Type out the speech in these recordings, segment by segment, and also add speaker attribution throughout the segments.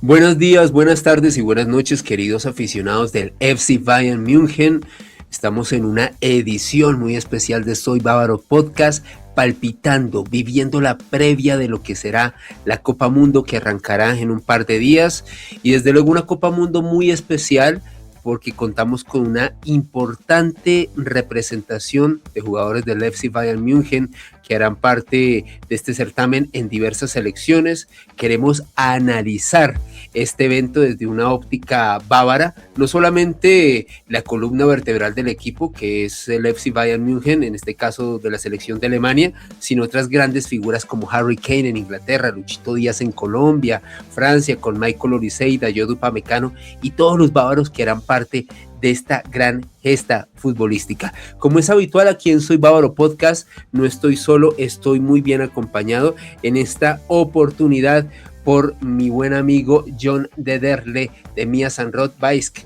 Speaker 1: Buenos días, buenas tardes y buenas noches, queridos aficionados del FC Bayern München. Estamos en una edición muy especial de Soy Bávaro Podcast, palpitando, viviendo la previa de lo que será la Copa Mundo que arrancará en un par de días. Y desde luego una Copa Mundo muy especial porque contamos con una importante representación de jugadores del FC Bayern München que harán parte de este certamen en diversas selecciones. Queremos analizar este evento desde una óptica bávara, no solamente la columna vertebral del equipo, que es el FC Bayern München, en este caso de la selección de Alemania, sino otras grandes figuras como Harry Kane en Inglaterra, Luchito Díaz en Colombia, Francia con Michael Olise, Dayot Upamecano y todos los bávaros que harán parte de esta gran gesta futbolística. Como es habitual aquí en Soy Bávaro Podcast, no estoy solo, estoy muy bien acompañado en esta oportunidad por mi buen amigo John Dederle de Mia San Rot-Baisk.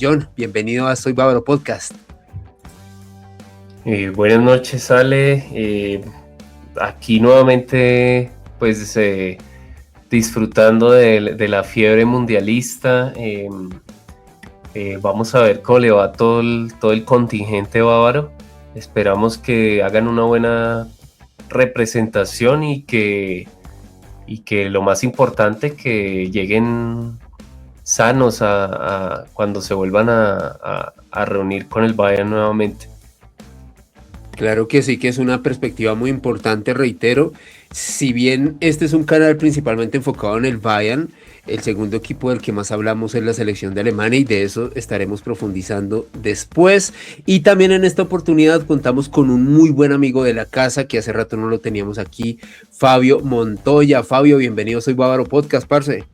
Speaker 1: John, bienvenido a Soy Bávaro Podcast.
Speaker 2: Buenas noches, Ale. Aquí nuevamente, pues disfrutando de la fiebre mundialista. Vamos a ver cómo le va todo el contingente bávaro. Esperamos que hagan una buena representación y que lo más importante, que lleguen sanos a cuando se vuelvan a reunir con el Bayern nuevamente.
Speaker 1: Claro que sí, que es una perspectiva muy importante, reitero. Si bien este es un canal principalmente enfocado en el Bayern, el segundo equipo del que más hablamos es la selección de Alemania y de eso estaremos profundizando después. Y también en esta oportunidad contamos con un muy buen amigo de la casa que hace rato no lo teníamos aquí, Fabio Montoya. Fabio, bienvenido a Soy Bávaro Podcast, parce.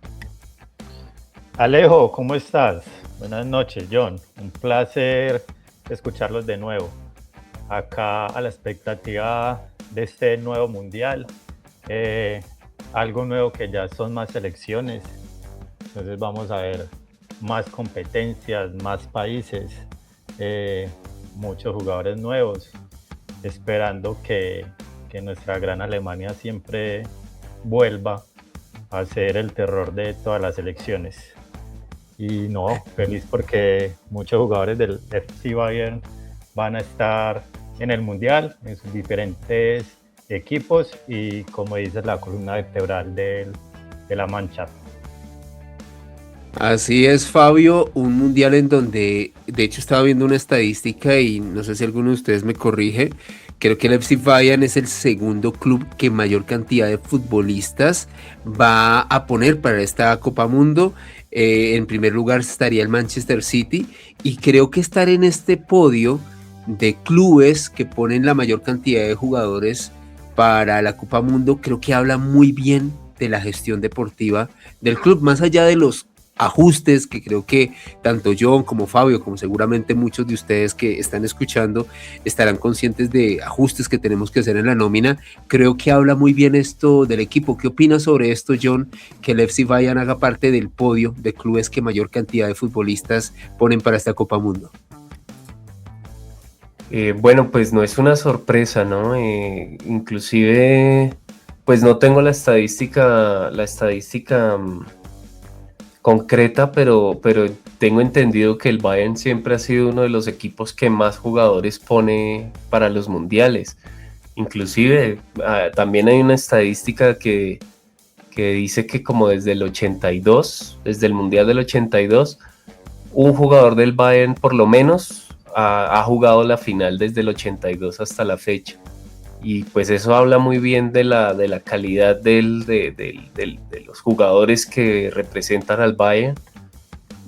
Speaker 3: Alejo, ¿cómo estás? Buenas noches, John. Un placer escucharlos de nuevo. Acá a la expectativa de este nuevo mundial, algo nuevo que ya son más selecciones, entonces vamos a ver más competencias, más países, muchos jugadores nuevos, esperando que nuestra gran Alemania siempre vuelva a ser el terror de todas las selecciones. Y no, feliz porque muchos jugadores del FC Bayern van a estar en el mundial, en sus diferentes equipos y, como dices, la columna vertebral de la mancha.
Speaker 1: Así es, Fabio, un mundial en donde, de hecho, estaba viendo una estadística y no sé si alguno de ustedes me corrige. Creo que el FC Bayern es el segundo club que mayor cantidad de futbolistas va a poner para esta Copa Mundo. En primer lugar estaría el Manchester City y creo que estar en este podio de clubes que ponen la mayor cantidad de jugadores para la Copa Mundo, creo que habla muy bien de la gestión deportiva del club, más allá de los ajustes que creo que tanto John como Fabio, como seguramente muchos de ustedes que están escuchando estarán conscientes de ajustes que tenemos que hacer en la nómina. Creo que habla muy bien esto del equipo. ¿Qué opinas sobre esto, John? Que el FC Bayern haga parte del podio de clubes que mayor cantidad de futbolistas ponen para esta Copa Mundo.
Speaker 2: Bueno, pues no es una sorpresa, ¿no? Inclusive, pues no tengo la estadística concreta, pero tengo entendido que el Bayern siempre ha sido uno de los equipos que más jugadores pone para los mundiales. Inclusive, también hay una estadística que dice que como desde el 82, desde el Mundial del 82, un jugador del Bayern por lo menos ha jugado la final desde el 82 hasta la fecha, y pues eso habla muy bien de la calidad de los jugadores que representan al Bayern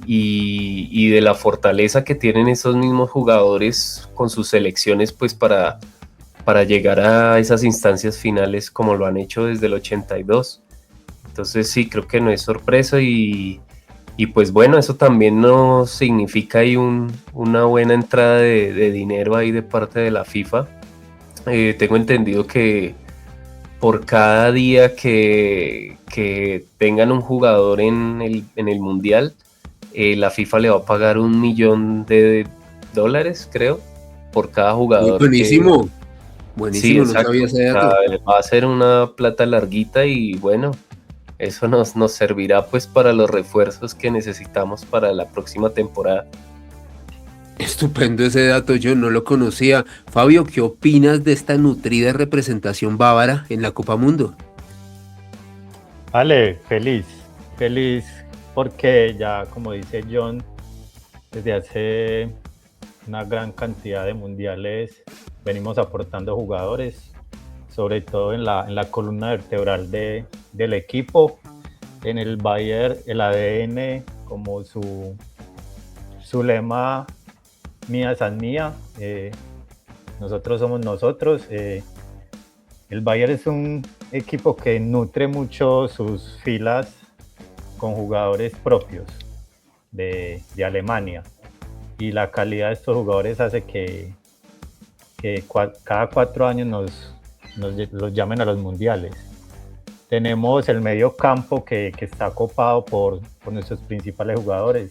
Speaker 2: y de la fortaleza que tienen esos mismos jugadores con sus selecciones, pues para llegar a esas instancias finales como lo han hecho desde el 82. Entonces sí, creo que no es sorpresa y pues bueno, eso también nos significa ahí una buena entrada de dinero ahí de parte de la FIFA. Tengo entendido que por cada día que tengan un jugador en el Mundial, la FIFA le va a pagar $1 millón, creo, por cada jugador.
Speaker 1: Buenísimo, buenísimo,
Speaker 2: sí, no sabía ese dato. Va a ser una plata larguita y bueno, eso nos servirá pues para los refuerzos que necesitamos para la próxima temporada.
Speaker 1: Estupendo ese dato, yo no lo conocía. Fabio, ¿qué opinas de esta nutrida representación bávara en la Copa Mundo?
Speaker 3: Vale, feliz porque ya, como dice John, desde hace una gran cantidad de mundiales venimos aportando jugadores, sobre todo en la columna vertebral del equipo. En el Bayern, el ADN, como su lema, mía es mía, nosotros somos nosotros. El Bayern es un equipo que nutre mucho sus filas con jugadores propios de Alemania, y la calidad de estos jugadores hace que cada 4 años los llamen a los mundiales. Tenemos el medio campo que está copado por nuestros principales jugadores,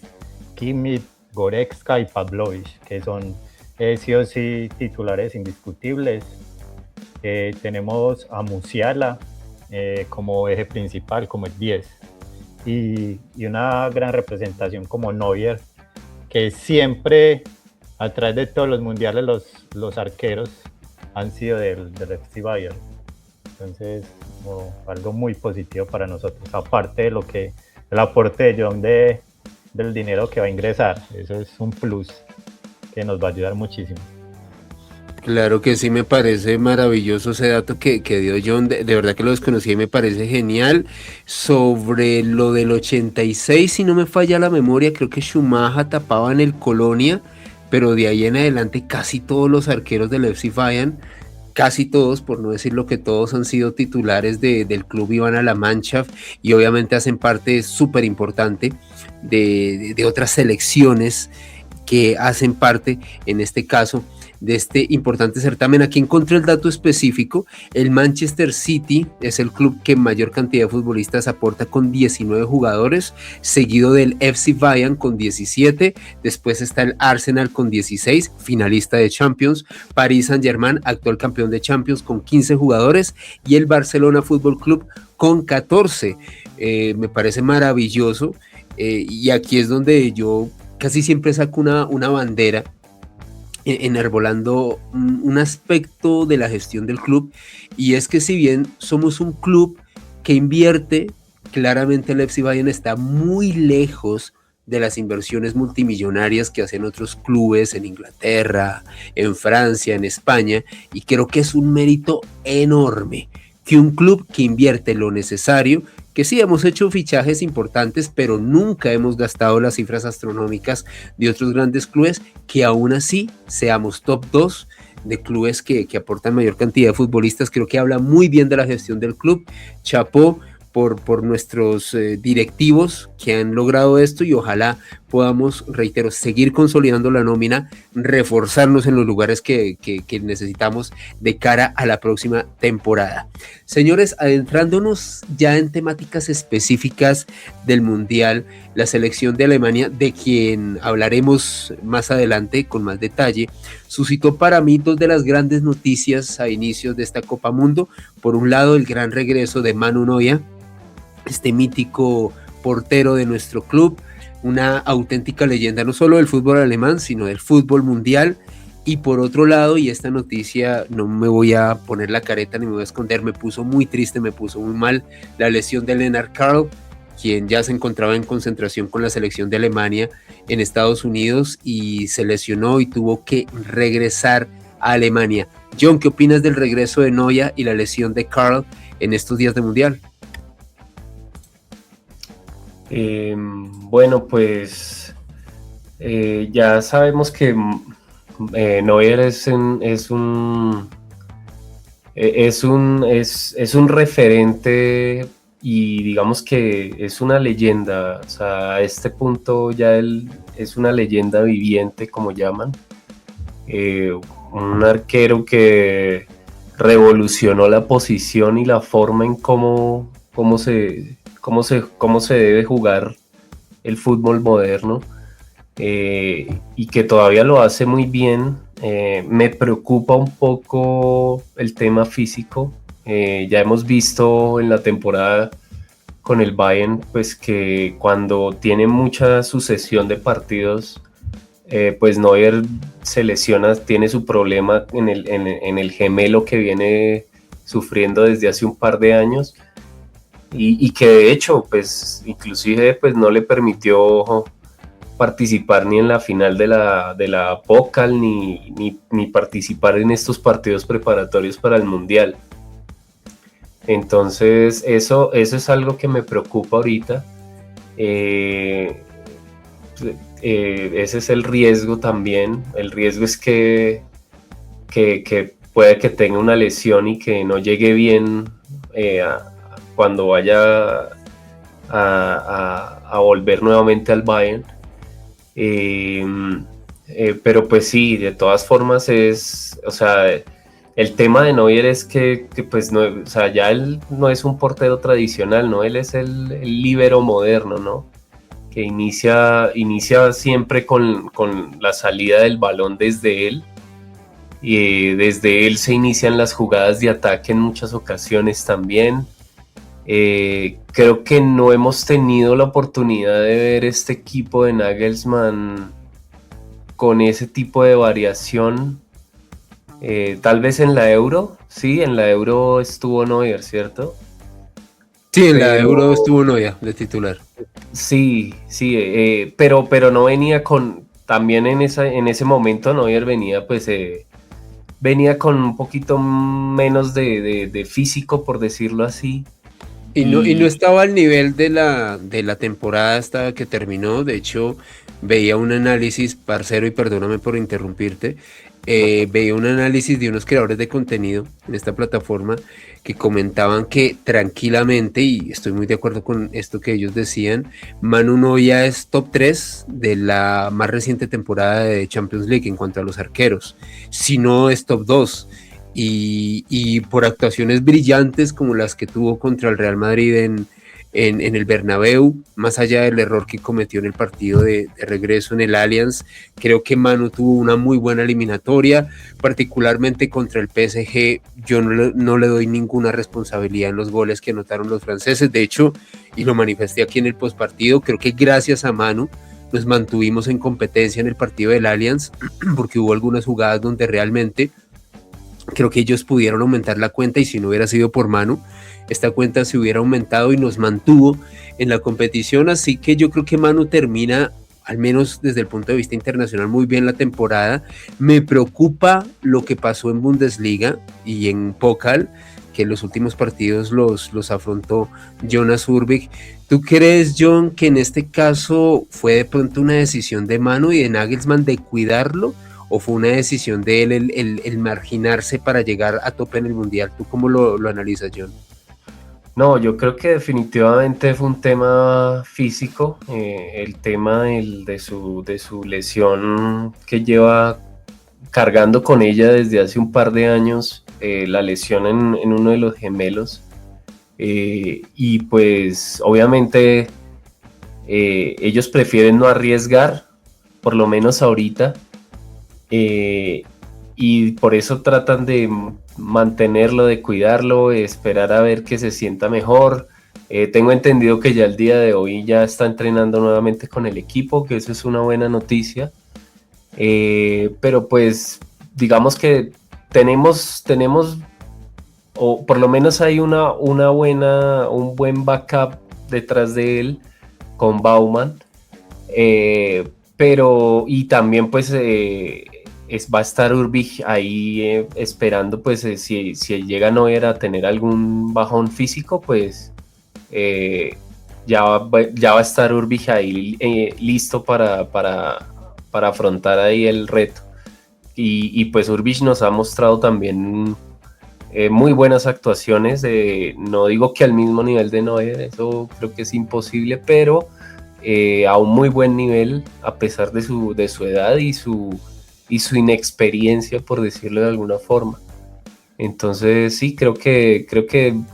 Speaker 3: Kimmich, Goretzka y Pavlovic, que son sí o sí titulares indiscutibles. Tenemos a Musiala como eje principal, como el 10, y una gran representación como Neuer, que siempre, a través de todos los mundiales, los arqueros han sido del FC Bayern. Entonces, algo muy positivo para nosotros, aparte de el aporte de John del dinero que va a ingresar. Eso es un plus que nos va a ayudar muchísimo.
Speaker 1: Claro que sí, me parece maravilloso ese dato que dio John, de verdad que lo desconocí y me parece genial. Sobre lo del 86, si no me falla la memoria, creo que Schumacher tapaba en el Colonia, pero de ahí en adelante casi todos los arqueros del FC Bayern, casi todos, por no decirlo que todos, han sido titulares del club y van a la Mannschaft, y obviamente hacen parte súper importante de otras selecciones que hacen parte, en este caso, de este importante certamen. Aquí encontré el dato específico. El Manchester City es el club que mayor cantidad de futbolistas aporta, con 19 jugadores, seguido del FC Bayern con 17, después está el Arsenal con 16, finalista de Champions, Paris Saint-Germain, actual campeón de Champions, con 15 jugadores, y el Barcelona Fútbol Club con 14. Me parece maravilloso, y aquí es donde yo casi siempre saco una bandera, enarbolando un aspecto de la gestión del club, y es que si bien somos un club que invierte, claramente el FC Bayern está muy lejos de las inversiones multimillonarias que hacen otros clubes en Inglaterra, en Francia, en España, y creo que es un mérito enorme que un club que invierte lo necesario, que sí hemos hecho fichajes importantes, pero nunca hemos gastado las cifras astronómicas de otros grandes clubes, que aún así seamos top 2 de clubes que aportan mayor cantidad de futbolistas. Creo que habla muy bien de la gestión del club. Chapó por nuestros directivos que han logrado esto, y ojalá podamos, reitero, seguir consolidando la nómina, reforzarnos en los lugares que necesitamos de cara a la próxima temporada. Señores, adentrándonos ya en temáticas específicas del Mundial, la selección de Alemania, de quien hablaremos más adelante con más detalle, suscitó para mí dos de las grandes noticias a inicios de esta Copa Mundo. Por un lado, el gran regreso de Manu Neuer, este mítico portero de nuestro club, una auténtica leyenda no solo del fútbol alemán, sino del fútbol mundial. Y por otro lado, y esta noticia, no me voy a poner la careta ni me voy a esconder, me puso muy triste, me puso muy mal, la lesión de Lennart Karl, quien ya se encontraba en concentración con la selección de Alemania en Estados Unidos y se lesionó y tuvo que regresar a Alemania. John, ¿qué opinas del regreso de Neuer y la lesión de Karl en estos días de Mundial?
Speaker 2: Bueno, pues ya sabemos que Neuer es un referente, y digamos que es una leyenda. O sea, a este punto ya él es una leyenda viviente, como llaman. Un arquero que revolucionó la posición y la forma en cómo se debe jugar el fútbol moderno, y que todavía lo hace muy bien. Me preocupa un poco el tema físico. Ya hemos visto en la temporada con el Bayern, pues que cuando tiene mucha sucesión de partidos, pues Neuer se lesiona, tiene su problema en el gemelo que viene sufriendo desde hace un par de años y que de hecho, pues inclusive pues no le permitió participar ni en la final de la Pokal ni participar en estos partidos preparatorios para el Mundial. Entonces eso es algo que me preocupa ahorita. Ese es el riesgo también. El riesgo es que puede que tenga una lesión y que no llegue bien cuando vaya a volver nuevamente al Bayern. Pero pues sí, de todas formas o sea, el tema de Neuer es que pues no, o sea, ya él no es un portero tradicional, ¿no? Él es el líbero moderno, ¿no? Que inicia siempre con la salida del balón desde él, y desde él se inician las jugadas de ataque en muchas ocasiones también. Creo que no hemos tenido la oportunidad de ver este equipo de Nagelsmann con ese tipo de variación. Tal vez en la Euro, sí, en la Euro estuvo Neuer, ¿cierto?
Speaker 1: Sí, en la Euro estuvo Neuer de titular.
Speaker 2: Sí, pero no venía con, también en ese momento Neuer venía pues venía con un poquito menos de físico, por decirlo así.
Speaker 1: Y no estaba al nivel de la temporada hasta que terminó. De hecho, veía un análisis, parcero, y perdóname por interrumpirte, veía un análisis de unos creadores de contenido en esta plataforma que comentaban que tranquilamente, y estoy muy de acuerdo con esto que ellos decían, Manu Neuer es top 3 de la más reciente temporada de Champions League en cuanto a los arqueros, si no es top 2. Y por actuaciones brillantes como las que tuvo contra el Real Madrid en el Bernabéu, más allá del error que cometió en el partido de regreso en el Allianz, creo que Manu tuvo una muy buena eliminatoria, particularmente contra el PSG. Yo no le doy ninguna responsabilidad en los goles que anotaron los franceses. De hecho, y lo manifesté aquí en el postpartido, creo que gracias a Manu nos mantuvimos en competencia en el partido del Allianz, porque hubo algunas jugadas donde realmente creo que ellos pudieron aumentar la cuenta, y si no hubiera sido por Manu, esta cuenta se hubiera aumentado y nos mantuvo en la competición. Así que yo creo que Manu termina, al menos desde el punto de vista internacional, muy bien la temporada. Me preocupa lo que pasó en Bundesliga y en Pokal, que en los últimos partidos los afrontó Jonas Urbich. ¿Tú crees, John, que en este caso fue de pronto una decisión de Manu y de Nagelsmann de cuidarlo, o fue una decisión de él el marginarse para llegar a tope en el Mundial? ¿Tú cómo lo analizas, John?
Speaker 2: No, yo creo que definitivamente fue un tema físico, el tema de su lesión que lleva cargando con ella desde hace un par de años, la lesión en uno de los gemelos, y pues obviamente ellos prefieren no arriesgar, por lo menos ahorita, y por eso tratan de mantenerlo, de cuidarlo, esperar a ver que se sienta mejor. Tengo entendido que ya el día de hoy ya está entrenando nuevamente con el equipo, que eso es una buena noticia. Pero pues digamos que tenemos o por lo menos hay un buen backup detrás de él con Baumann, pero y también pues va a estar Urbich ahí esperando, pues si llega Neuer a tener algún bajón físico, pues ya va a estar Urbich ahí listo para afrontar ahí el reto. Y pues Urbich nos ha mostrado también muy buenas actuaciones, no digo que al mismo nivel de Neuer, eso creo que es imposible, pero a un muy buen nivel a pesar de su edad y su inexperiencia, por decirlo de alguna forma. Entonces sí, creo que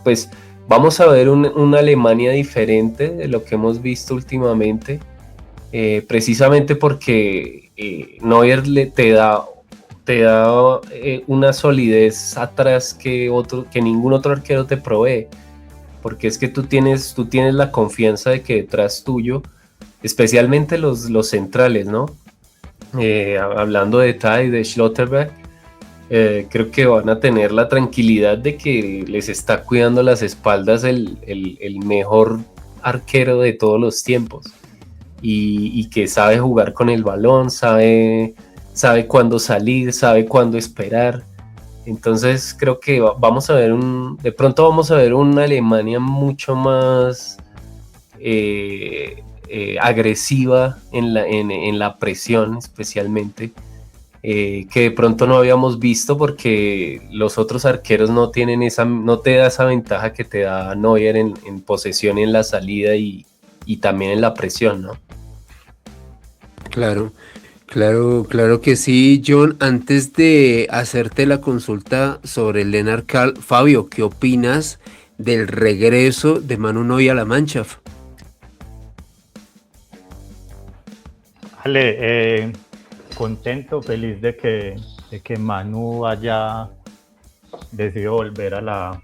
Speaker 2: pues vamos a ver una Alemania diferente de lo que hemos visto últimamente, precisamente porque Neuer te da una solidez atrás que ningún otro arquero te provee, porque es que tú tienes la confianza de que detrás tuyo, especialmente los centrales, ¿no? Hablando de Tai, de Schlotterbeck, creo que van a tener la tranquilidad de que les está cuidando las espaldas el mejor arquero de todos los tiempos, y que sabe jugar con el balón, sabe cuándo salir, sabe cuándo esperar. Entonces creo que de pronto vamos a ver una Alemania mucho más agresiva en la presión, especialmente, que de pronto no habíamos visto, porque los otros arqueros no te da esa ventaja que te da Neuer en posesión, en la salida y también en la presión, ¿no?
Speaker 1: Claro que sí, John. Antes de hacerte la consulta sobre Lennart Karl, Fabio, ¿qué opinas del regreso de Manu Neuer a la Mannschaft?
Speaker 3: Vale, contento, feliz de que Manu haya decidido volver a la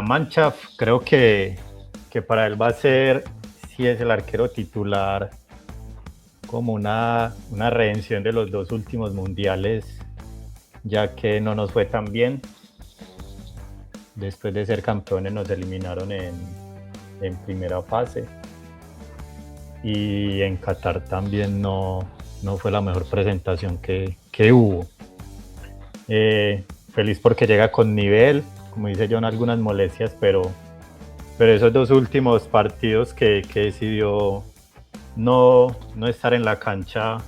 Speaker 3: Mannschaft. Creo que para él va a ser, si es el arquero titular, como una redención de los 2 últimos mundiales, ya que no nos fue tan bien. Después de ser campeones nos eliminaron en primera fase, y en Qatar también no fue la mejor presentación que hubo. Feliz porque llega con nivel, como dice John, algunas molestias, pero esos 2 últimos partidos que decidió no estar en la cancha,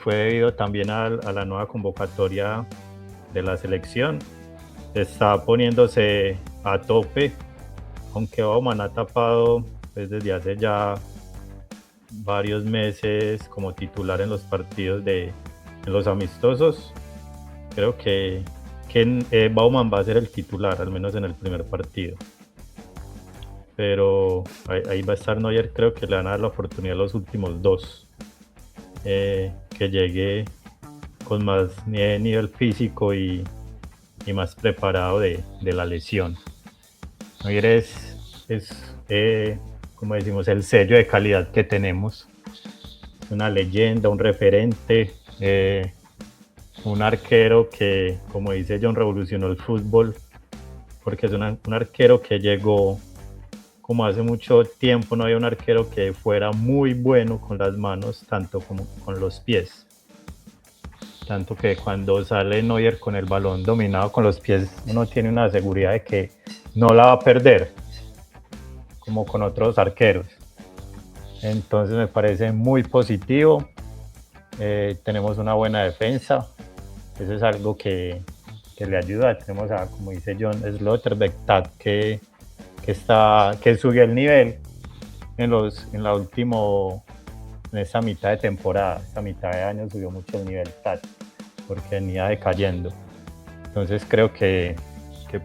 Speaker 3: fue debido también a la nueva convocatoria de la selección. Está poniéndose a tope, aunque Baumann ha tapado desde hace ya varios meses como titular en los partidos en los amistosos. Creo que Baumann va a ser el titular, al menos en el primer partido. Pero ahí va a estar Neuer. Creo que le van a dar la oportunidad a los últimos 2, que llegue con más nivel físico y más preparado de la lesión. Neuer es como decimos, el sello de calidad que tenemos. Una leyenda, un referente, un arquero que, como dice John, revolucionó el fútbol, porque es un arquero que llegó como hace mucho tiempo no había un arquero que fuera muy bueno con las manos, tanto como con los pies. Tanto que cuando sale Neuer con el balón dominado con los pies, uno tiene una seguridad de que no la va a perder, como con otros arqueros. Entonces me parece muy positivo. Tenemos una buena defensa, eso es algo que le ayuda. Tenemos a, como dice John, Schlotterbeck, que subió el nivel en esta mitad de temporada. Esta mitad de año subió mucho el nivel porque venía decayendo. Entonces creo que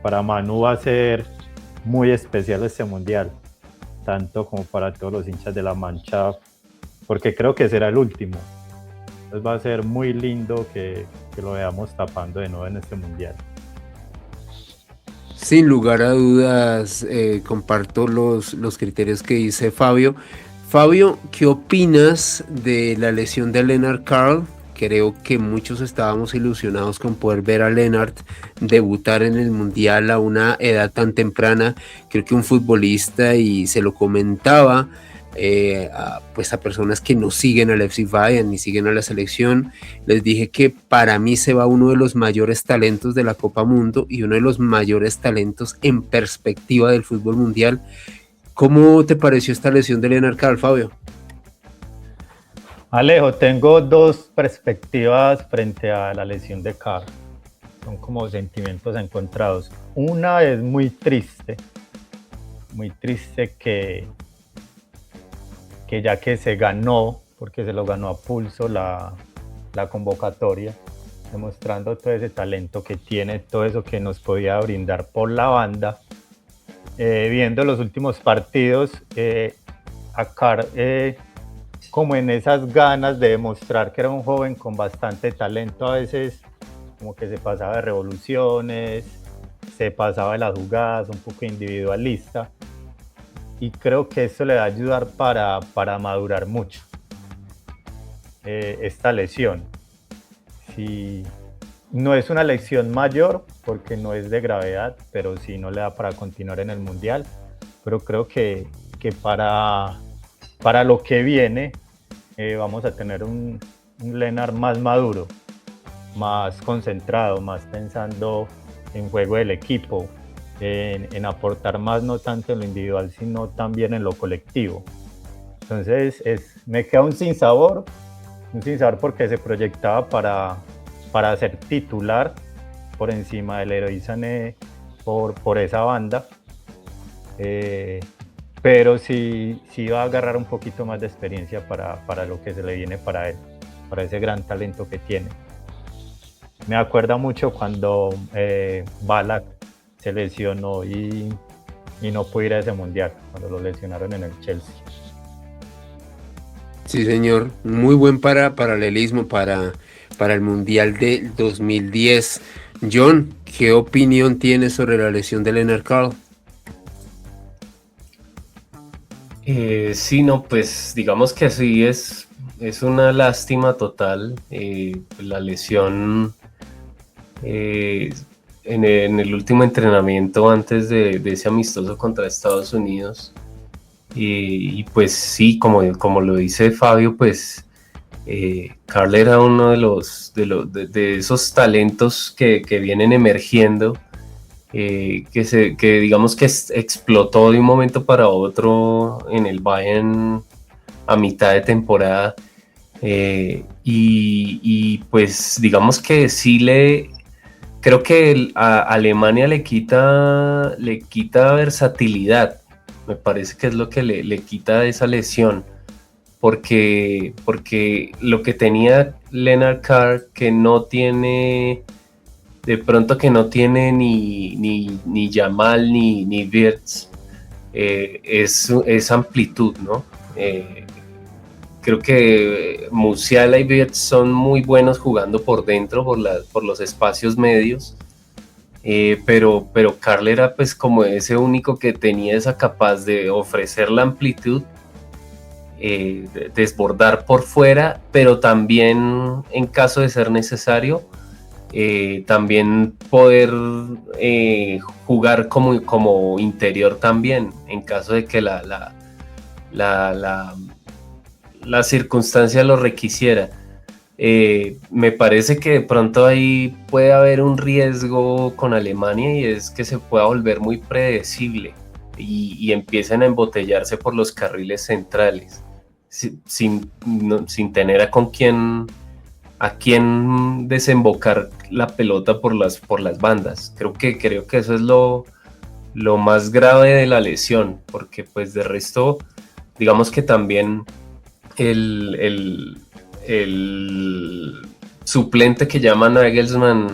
Speaker 3: para Manu va a ser muy especial este mundial, tanto como para todos los hinchas de la Mannschaft, porque creo que será el último. Entonces va a ser muy lindo que lo veamos tapando de nuevo en este mundial.
Speaker 1: Sin lugar a dudas, comparto los criterios que dice Fabio. Fabio, ¿qué opinas de la lesión de Lennart Karl? Creo que muchos estábamos ilusionados con poder ver a Lennart debutar en el Mundial a una edad tan temprana. Creo que un futbolista, y se lo comentaba a personas que no siguen al FC Bayern ni siguen a la selección, les dije que para mí se va uno de los mayores talentos de la Copa Mundo y uno de los mayores talentos en perspectiva del fútbol mundial. ¿Cómo te pareció esta lesión de Lennart Karl, Fabio?
Speaker 3: Alejo, tengo 2 perspectivas frente a la lesión de Karl. Son como sentimientos encontrados. Una es muy triste que ya que se ganó, porque se lo ganó a pulso la convocatoria, demostrando todo ese talento que tiene, todo eso que nos podía brindar por la banda. Viendo los últimos partidos, a Karl, como en esas ganas de demostrar que era un joven con bastante talento, a veces como que se pasaba de revoluciones, se pasaba de las jugadas, un poco individualista, y creo que esto le va a ayudar para madurar mucho esta lesión. Si no es una lesión mayor, porque no es de gravedad, pero sí no le da para continuar en el Mundial, pero creo que para lo que viene vamos a tener un Lennart más maduro, más concentrado, más pensando en juego del equipo, en aportar más, no tanto en lo individual, sino también en lo colectivo. Entonces me queda un sinsabor porque se proyectaba para ser titular por encima del Leroy Sané por esa banda, pero sí va a agarrar un poquito más de experiencia para lo que se le viene para él, para ese gran talento que tiene. Me acuerda mucho cuando Ballack se lesionó y no pudo ir a ese mundial, cuando lo lesionaron en el Chelsea.
Speaker 1: Sí, señor, muy buen paralelismo para el Mundial de 2010. John, ¿qué opinión tienes sobre la lesión de Lennart Karl?
Speaker 2: Sí, no, pues digamos que sí, es una lástima total. La lesión en el último entrenamiento antes de ese amistoso contra Estados Unidos. Y pues sí, como lo dice Fabio, pues Karl era uno de esos talentos que vienen emergiendo, que digamos que explotó de un momento para otro en el Bayern a mitad de temporada, y pues digamos que sí creo que a Alemania le quita versatilidad. Me parece que es lo que le quita esa lesión, porque lo que tenía Lennart Karl, que no tiene, de pronto que no tiene ni Yamal ni Wirtz, es amplitud, ¿no? Creo que Musiala y Wirtz son muy buenos jugando por dentro, por los espacios medios. Pero Karl era pues como ese único que tenía esa capaz de ofrecer la amplitud, desbordar por fuera, pero también en caso de ser necesario, también poder jugar como interior también, en caso de que la circunstancia lo requisiera. Me parece que de pronto ahí puede haber un riesgo con Alemania, y es que se pueda volver muy predecible y empiecen a embotellarse por los carriles centrales sin tener a quién desembocar la pelota por las bandas. Creo que eso es lo más grave de la lesión, porque pues de resto digamos que también el suplente que llama Nagelsmann,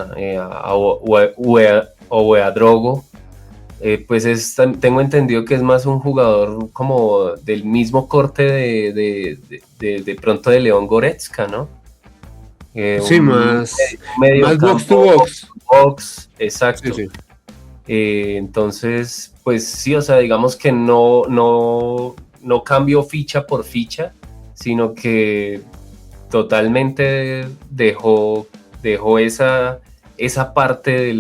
Speaker 2: Ouedraogo, pues tengo entendido que es más un jugador como del mismo corte de pronto de León Goretzka, ¿no?
Speaker 1: Sí, más box to
Speaker 2: box, exacto.
Speaker 1: Sí.
Speaker 2: Entonces, pues sí, o sea, digamos que no cambió ficha por ficha, sino que totalmente dejó esa parte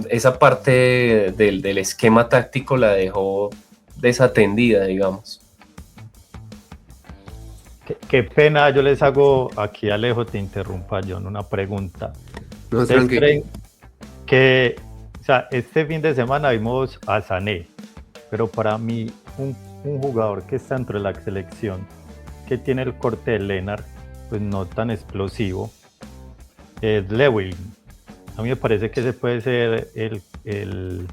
Speaker 2: esa parte del esquema táctico, la dejó desatendida, digamos.
Speaker 3: Qué pena, yo les hago aquí, Alejo, te interrumpa, John, una pregunta.
Speaker 1: No,
Speaker 3: ¿Ustedes creen que, o sea, este fin de semana vimos a Sané, pero para mí un jugador que está dentro de la selección, que tiene el corte de Lennart, pues no tan explosivo, es Lewin? A mí me parece que ese puede ser el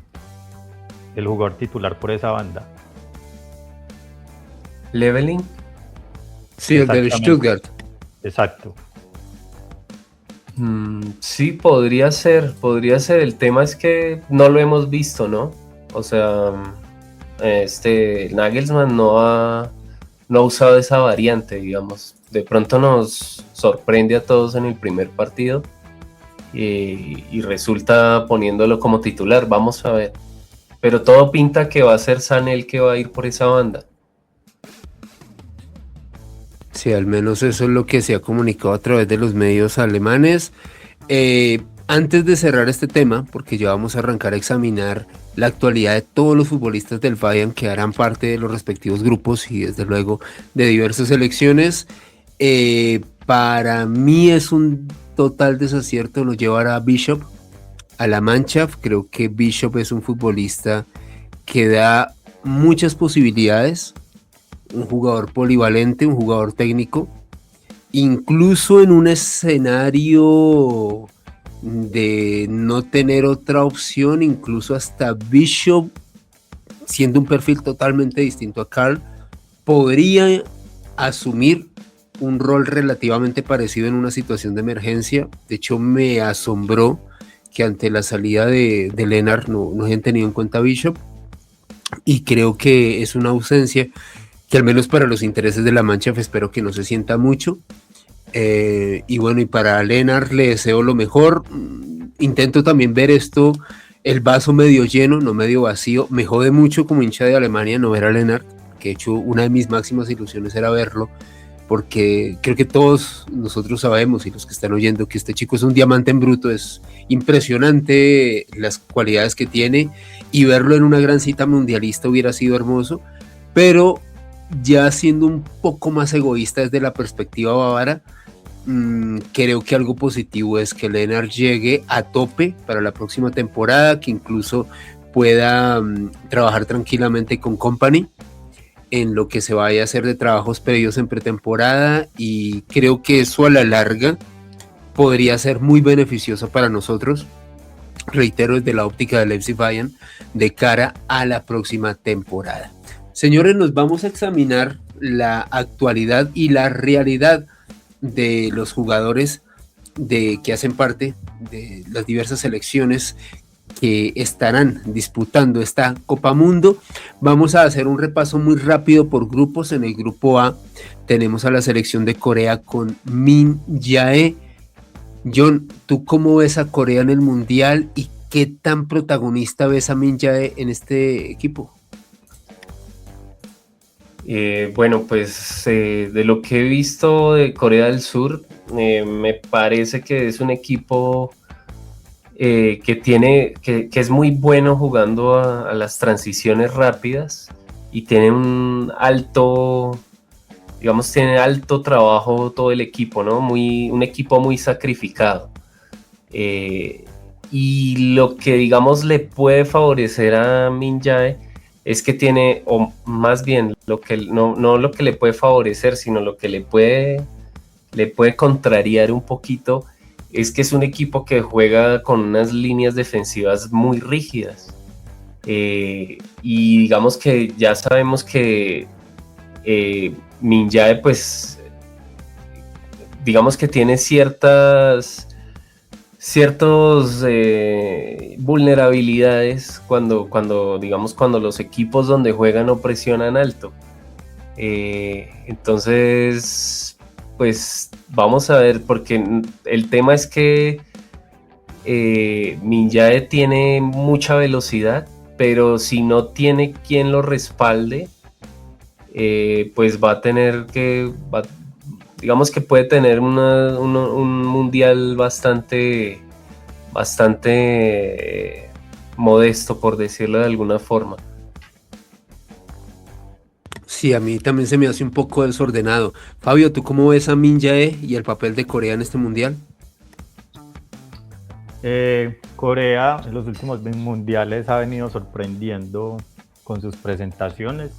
Speaker 3: jugador titular por esa banda.
Speaker 2: ¿Leveling?
Speaker 1: Sí, el del Stuttgart.
Speaker 3: Exacto.
Speaker 2: Sí, podría ser. El tema es que no lo hemos visto, ¿no? O sea, Nagelsmann no ha usado esa variante, digamos. De pronto nos sorprende a todos en el primer partido, y resulta poniéndolo como titular. Vamos a ver. Pero todo pinta que va a ser Sané el que va a ir por esa banda.
Speaker 1: Sí, al menos eso es lo que se ha comunicado a través de los medios alemanes. Antes de cerrar este tema, porque ya vamos a arrancar a examinar la actualidad de todos los futbolistas del Bayern que harán parte de los respectivos grupos y desde luego de diversas selecciones, para mí es un total desacierto no llevar a Bishop a la Mannschaft. Creo que Bishop es un futbolista que da muchas posibilidades, un jugador polivalente, un jugador técnico, incluso en un escenario de no tener otra opción, incluso hasta Bishop, siendo un perfil totalmente distinto a Karl, podría asumir un rol relativamente parecido en una situación de emergencia. De hecho, me asombró que ante la salida de Lennart no hayan tenido en cuenta a Bishop, y creo que es una ausencia que al menos para los intereses de la Mannschaft espero que no se sienta mucho. Y bueno, y para Lennart le deseo lo mejor. Intento también ver esto, el vaso medio lleno, no medio vacío. Me jode mucho como hincha de Alemania no ver a Lennart, que de hecho una de mis máximas ilusiones era verlo, porque creo que todos nosotros sabemos, y los que están oyendo, que este chico es un diamante en bruto. Es impresionante las cualidades que tiene, y verlo en una gran cita mundialista hubiera sido hermoso. Pero ya siendo un poco más egoísta desde la perspectiva bávara, creo que algo positivo es que Lennart llegue a tope para la próxima temporada, que incluso pueda trabajar tranquilamente con Kompany en lo que se vaya a hacer de trabajos previos en pretemporada, y creo que eso a la larga podría ser muy beneficioso para nosotros, reitero, desde la óptica del FC Bayern, de cara a la próxima temporada. Señores, nos vamos a examinar la actualidad y la realidad de los jugadores que hacen parte de las diversas selecciones que estarán disputando esta Copa Mundo. Vamos a hacer un repaso muy rápido por grupos. En el grupo A tenemos a la selección de Corea con Min Jae. John, ¿tú cómo ves a Corea en el Mundial y qué tan protagonista ves a Min Jae en este equipo?
Speaker 2: Bueno, pues de lo que he visto de Corea del Sur, me parece que es un equipo que es muy bueno jugando a las transiciones rápidas, y tiene un alto, digamos, tiene alto trabajo todo el equipo, ¿no? Un equipo muy sacrificado. Y lo que, digamos, le puede favorecer a Min Jae es que tiene, o más bien, no lo que le puede favorecer, sino lo que le puede contrariar un poquito, es que es un equipo que juega con unas líneas defensivas muy rígidas. Y digamos que ya sabemos que Min Jae, pues, digamos que tiene ciertas vulnerabilidades cuando los equipos donde juegan no presionan alto. Entonces, pues vamos a ver, porque el tema es que Min Jae tiene mucha velocidad, pero si no tiene quien lo respalde, pues va a tener que, digamos que puede tener un mundial bastante modesto, por decirlo de alguna forma.
Speaker 1: Sí, a mí también se me hace un poco desordenado. Fabio, ¿tú cómo ves a Min Jae y el papel de Corea en este mundial?
Speaker 3: Corea en los últimos mundiales ha venido sorprendiendo con sus presentaciones.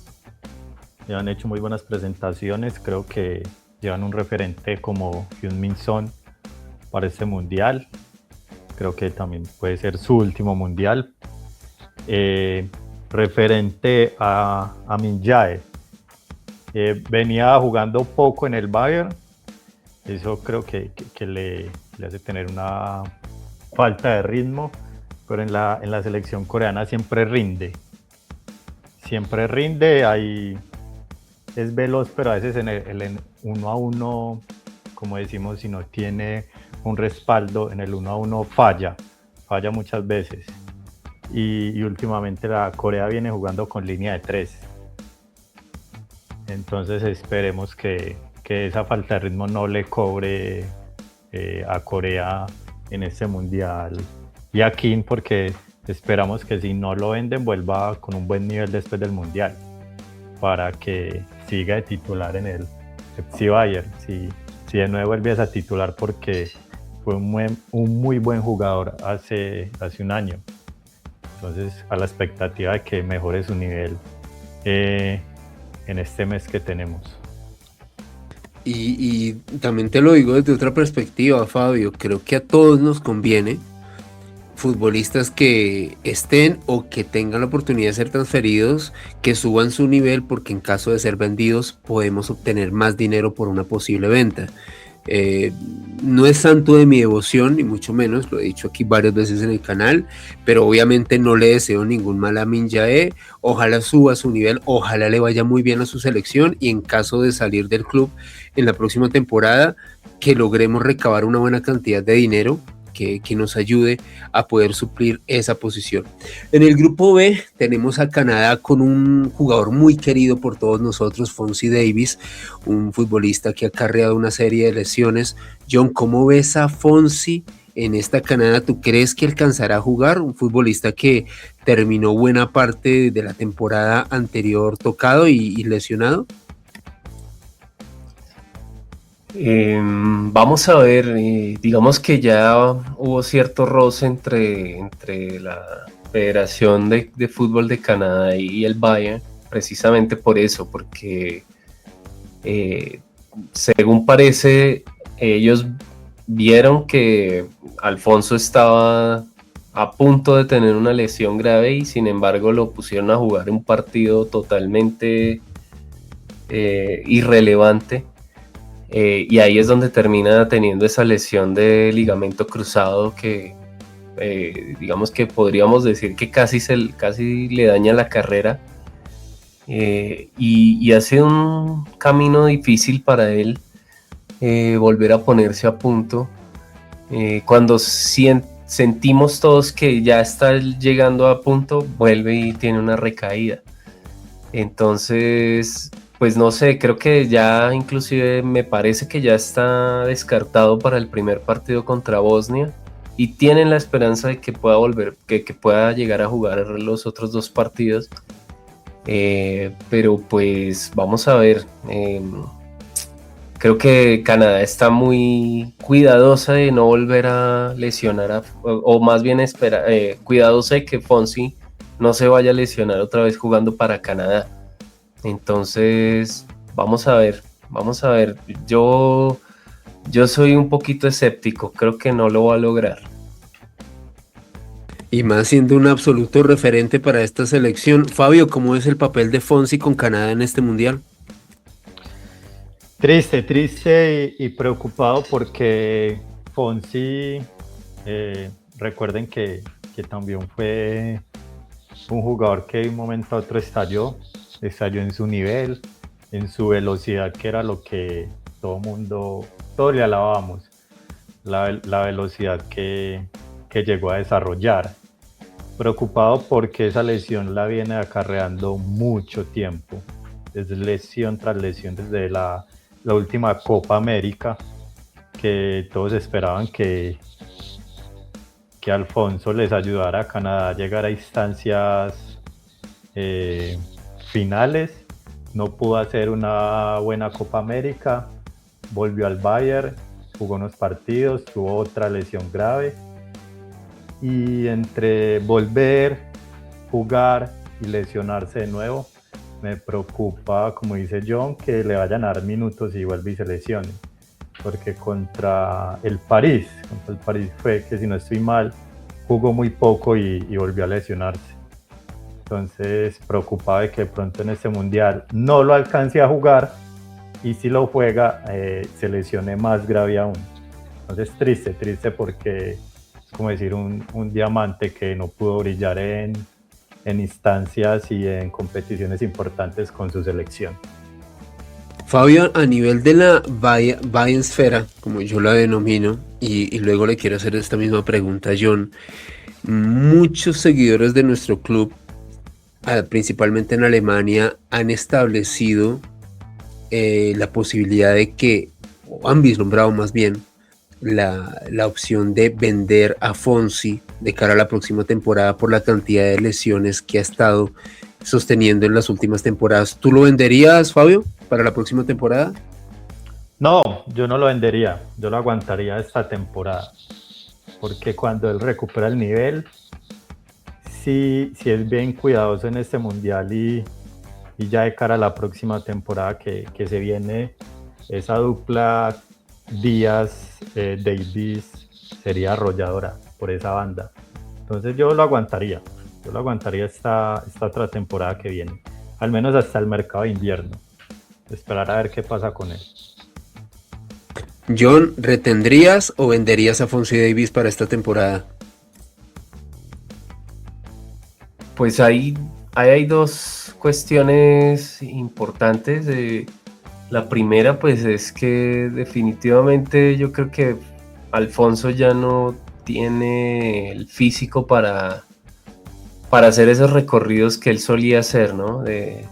Speaker 3: Ya han hecho muy buenas presentaciones. Creo que llevan un referente como Heung-min Son para este mundial. Creo que también puede ser su último mundial. Referente a Min Jae, venía jugando poco en el Bayern. Eso creo que le hace tener una falta de ritmo, pero en la selección coreana siempre rinde. Ahí es veloz, pero a veces en el 1 a 1, como decimos, si no tiene un respaldo en el 1-1 falla muchas veces. Y últimamente la Corea viene jugando con línea de 3. Entonces esperemos que esa falta de ritmo no le cobre a Corea en este mundial y a Kim, porque esperamos que si no lo venden vuelva con un buen nivel después del mundial para que siga de titular en el FC Bayern. Si de nuevo vuelve a titular, porque fue un muy buen jugador hace un año. Entonces, a la expectativa de que mejore su nivel en este mes que tenemos.
Speaker 1: Y también te lo digo desde otra perspectiva, Fabio. Creo que a todos nos conviene futbolistas que estén o que tengan la oportunidad de ser transferidos, que suban su nivel, porque en caso de ser vendidos podemos obtener más dinero por una posible venta. No es santo de mi devoción, ni mucho menos, lo he dicho aquí varias veces en el canal, pero obviamente no le deseo ningún mal a Min Jae. Ojalá suba su nivel, ojalá le vaya muy bien a su selección, y en caso de salir del club en la próxima temporada, que logremos recabar una buena cantidad de dinero que nos ayude a poder suplir esa posición. En el grupo B tenemos a Canadá con un jugador muy querido por todos nosotros, Fonzie Davis, un futbolista que ha cargado una serie de lesiones. John, ¿cómo ves a Fonzie en esta Canadá? ¿Tú crees que alcanzará a jugar? Un futbolista que terminó buena parte de la temporada anterior tocado y lesionado.
Speaker 2: Vamos a ver, digamos que ya hubo cierto roce entre la Federación de Fútbol de Canadá y el Bayern, precisamente por eso, porque según parece, ellos vieron que Alfonso estaba a punto de tener una lesión grave y sin embargo lo pusieron a jugar un partido totalmente irrelevante. Y ahí es donde termina teniendo esa lesión de ligamento cruzado que digamos que podríamos decir que casi le daña la carrera, y ha sido un camino difícil para él volver a ponerse a punto. Cuando sentimos todos que ya está llegando a punto, vuelve y tiene una recaída. Entonces, pues no sé, creo que ya inclusive me parece que ya está descartado para el primer partido contra Bosnia, y tienen la esperanza de que pueda volver, que pueda llegar a jugar los otros 2 partidos. Pero pues vamos a ver. Creo que Canadá está muy cuidadosa de no volver a lesionar, o más bien cuidadosa de que Fonzie no se vaya a lesionar otra vez jugando para Canadá. Entonces, vamos a ver. Yo soy un poquito escéptico, creo que no lo va a lograr.
Speaker 1: Y más siendo un absoluto referente para esta selección. Fabio, ¿cómo es el papel de Fonzie con Canadá en este mundial?
Speaker 3: Triste y preocupado, porque Fonzie, recuerden que también fue un jugador que de un momento a otro estalló en su nivel, en su velocidad, que era lo que todos le alabamos, la velocidad que llegó a desarrollar. Preocupado porque esa lesión la viene acarreando mucho tiempo, desde lesión tras lesión, desde la última Copa América, que todos esperaban que Alfonso les ayudara a Canadá a llegar a instancias finales. No pudo hacer una buena Copa América, volvió al Bayern, jugó unos partidos, tuvo otra lesión grave, y entre volver, jugar y lesionarse de nuevo, me preocupa, como dice John, que le vayan a dar minutos y vuelve y se lesione, porque contra el París fue que, si no estoy mal, jugó muy poco y volvió a lesionarse. Entonces, preocupado de que de pronto en este mundial no lo alcance a jugar, y si lo juega, se lesione más grave aún. Entonces, triste, porque es como decir un diamante que no pudo brillar en instancias y en competiciones importantes con su selección.
Speaker 1: Fabio, a nivel de la Bayern-sfera, como yo la denomino, y luego le quiero hacer esta misma pregunta a John, muchos seguidores de nuestro club, principalmente en Alemania, han establecido la posibilidad de que, o han vislumbrado más bien, la opción de vender a Fonsi de cara a la próxima temporada por la cantidad de lesiones que ha estado sosteniendo en las últimas temporadas. ¿Tú lo venderías, Fabio, para la próxima temporada?
Speaker 3: No, yo no lo vendería, yo lo aguantaría esta temporada, porque cuando él recupera el nivel, sí es bien cuidadoso en este mundial y ya de cara a la próxima temporada que se viene, esa dupla Díaz-Davis sería arrolladora por esa banda. Entonces yo lo aguantaría esta otra temporada que viene, al menos hasta el mercado de invierno, esperar a ver qué pasa con él.
Speaker 1: John, ¿retendrías o venderías a Fonsi Davis para esta temporada?
Speaker 2: Pues ahí hay dos cuestiones importantes. La primera, pues, es que definitivamente yo creo que Alfonso ya no tiene el físico para hacer esos recorridos que él solía hacer, ¿no? De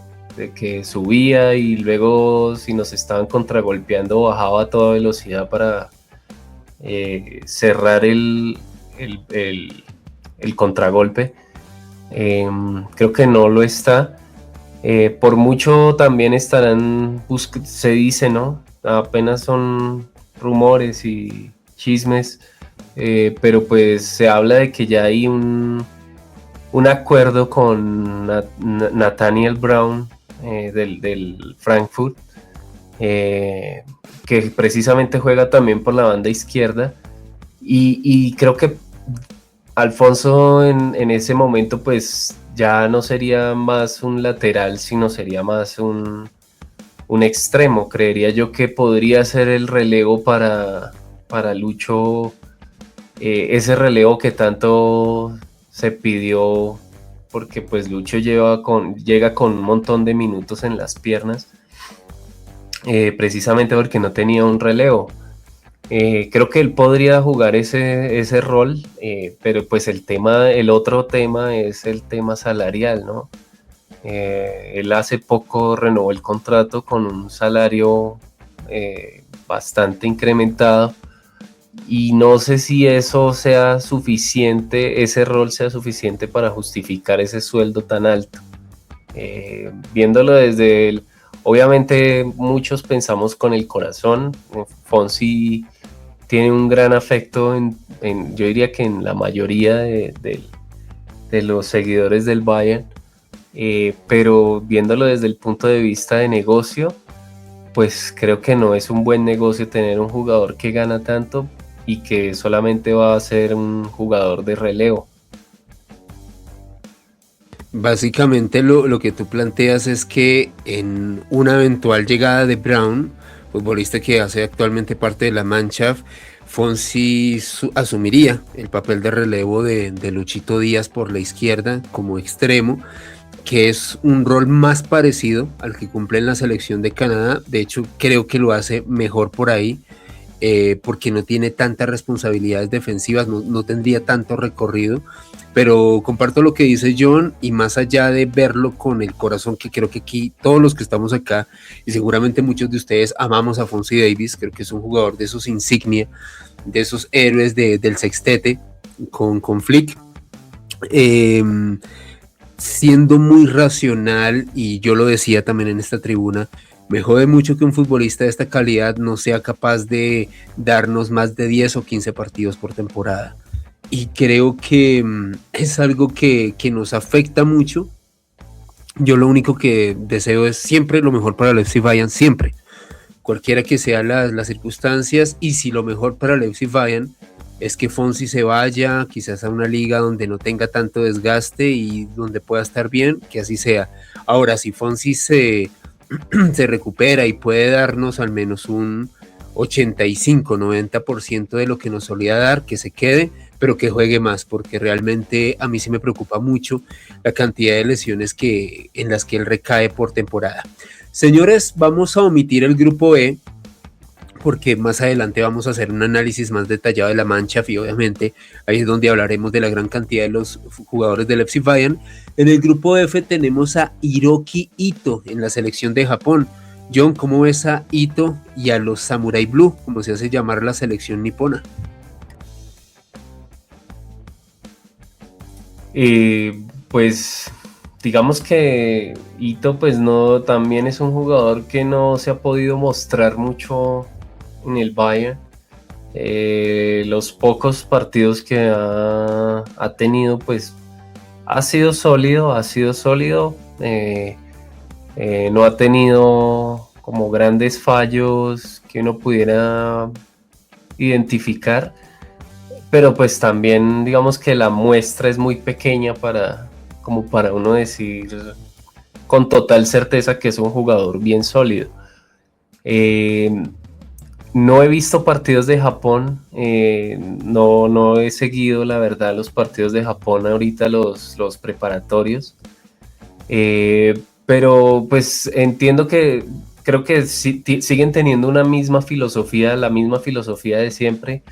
Speaker 2: que subía y luego, si nos estaban contragolpeando, bajaba a toda velocidad para cerrar el contragolpe. Creo que no lo está. Por mucho también estarán, se dice, ¿no? Apenas son rumores y chismes, pero pues se habla de que ya hay un acuerdo con Nathaniel Brown del Frankfurt, que precisamente juega también por la banda izquierda, y creo que Alfonso en ese momento pues ya no sería más un lateral, sino sería más un extremo. Creería yo que podría ser el relevo para Lucho, ese relevo que tanto se pidió, porque pues Lucho llega con un montón de minutos en las piernas, precisamente porque no tenía un relevo. Creo que él podría jugar ese rol, pero pues el otro tema es el tema salarial, ¿no? Él hace poco renovó el contrato con un salario bastante incrementado, y no sé si eso sea suficiente, ese rol sea suficiente para justificar ese sueldo tan alto. Viéndolo desde obviamente muchos pensamos con el corazón. Fonsi tiene un gran afecto yo diría que en la mayoría de los seguidores del Bayern, pero viéndolo desde el punto de vista de negocio, pues creo que no es un buen negocio tener un jugador que gana tanto y que solamente va a ser un jugador de relevo.
Speaker 1: Básicamente lo que tú planteas es que en una eventual llegada de Brown, futbolista que hace actualmente parte de la Mannschaft, Fonsi asumiría el papel de relevo de Luchito Díaz por la izquierda como extremo, que es un rol más parecido al que cumple en la selección de Canadá. De hecho, creo que lo hace mejor por ahí, porque no tiene tantas responsabilidades defensivas, no tendría tanto recorrido. Pero comparto lo que dice John, y más allá de verlo con el corazón, que creo que aquí todos los que estamos acá, y seguramente muchos de ustedes amamos a Fonsi Davis, creo que es un jugador de esos insignia, de esos héroes del sextete con Flick, siendo muy racional, y yo lo decía también en esta tribuna, me jode mucho que un futbolista de esta calidad no sea capaz de darnos más de 10 o 15 partidos por temporada. Y creo que es algo que nos afecta mucho. Yo lo único que deseo es siempre lo mejor para el FC Bayern, siempre, cualquiera que sean las circunstancias. Y si lo mejor para el FC Bayern es que Fonsi se vaya quizás a una liga donde no tenga tanto desgaste y donde pueda estar bien, que así sea. Ahora, si Fonsi se recupera y puede darnos al menos un 85-90% de lo que nos solía dar, que se quede, pero que juegue más, porque realmente a mí sí me preocupa mucho la cantidad de lesiones en las que él recae por temporada. Señores, vamos a omitir el grupo E, porque más adelante vamos a hacer un análisis más detallado de la Mannschaft y obviamente ahí es donde hablaremos de la gran cantidad de los jugadores del FC Bayern. En el grupo F tenemos a Hiroki Ito en la selección de Japón. John, ¿cómo ves a Ito y a los Samurai Blue, como se hace llamar la selección nipona?
Speaker 2: Pues digamos que Ito pues no, también es un jugador que no se ha podido mostrar mucho en el Bayern. Los pocos partidos que ha tenido pues ha sido sólido. No ha tenido como grandes fallos que uno pudiera identificar, pero pues también digamos que la muestra es muy pequeña como para uno decir con total certeza que es un jugador bien sólido. No he visto partidos de Japón, no he seguido la verdad los partidos de Japón ahorita, los preparatorios, pero pues entiendo que creo que siguen teniendo la misma filosofía de siempre.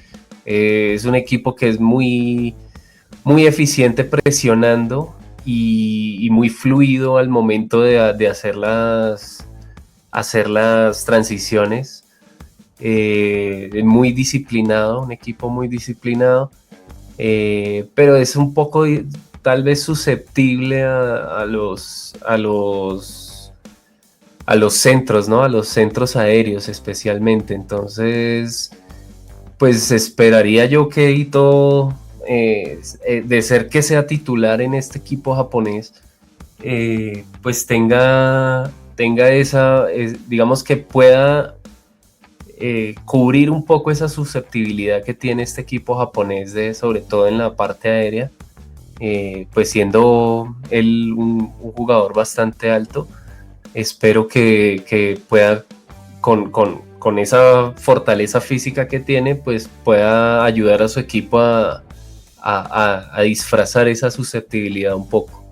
Speaker 2: Es un equipo que es muy, muy eficiente presionando y muy fluido al momento de hacer las transiciones. Muy disciplinado, un equipo muy disciplinado, pero es un poco tal vez susceptible a los centros, ¿no? A los centros aéreos especialmente. Entonces, pues esperaría yo que Ito, de ser que sea titular en este equipo japonés, pues tenga esa, digamos que pueda cubrir un poco esa susceptibilidad que tiene este equipo japonés, sobre todo en la parte aérea, pues siendo él un jugador bastante alto. Espero que pueda, con esa fortaleza física que tiene, pues pueda ayudar a su equipo a disfrazar esa susceptibilidad un poco.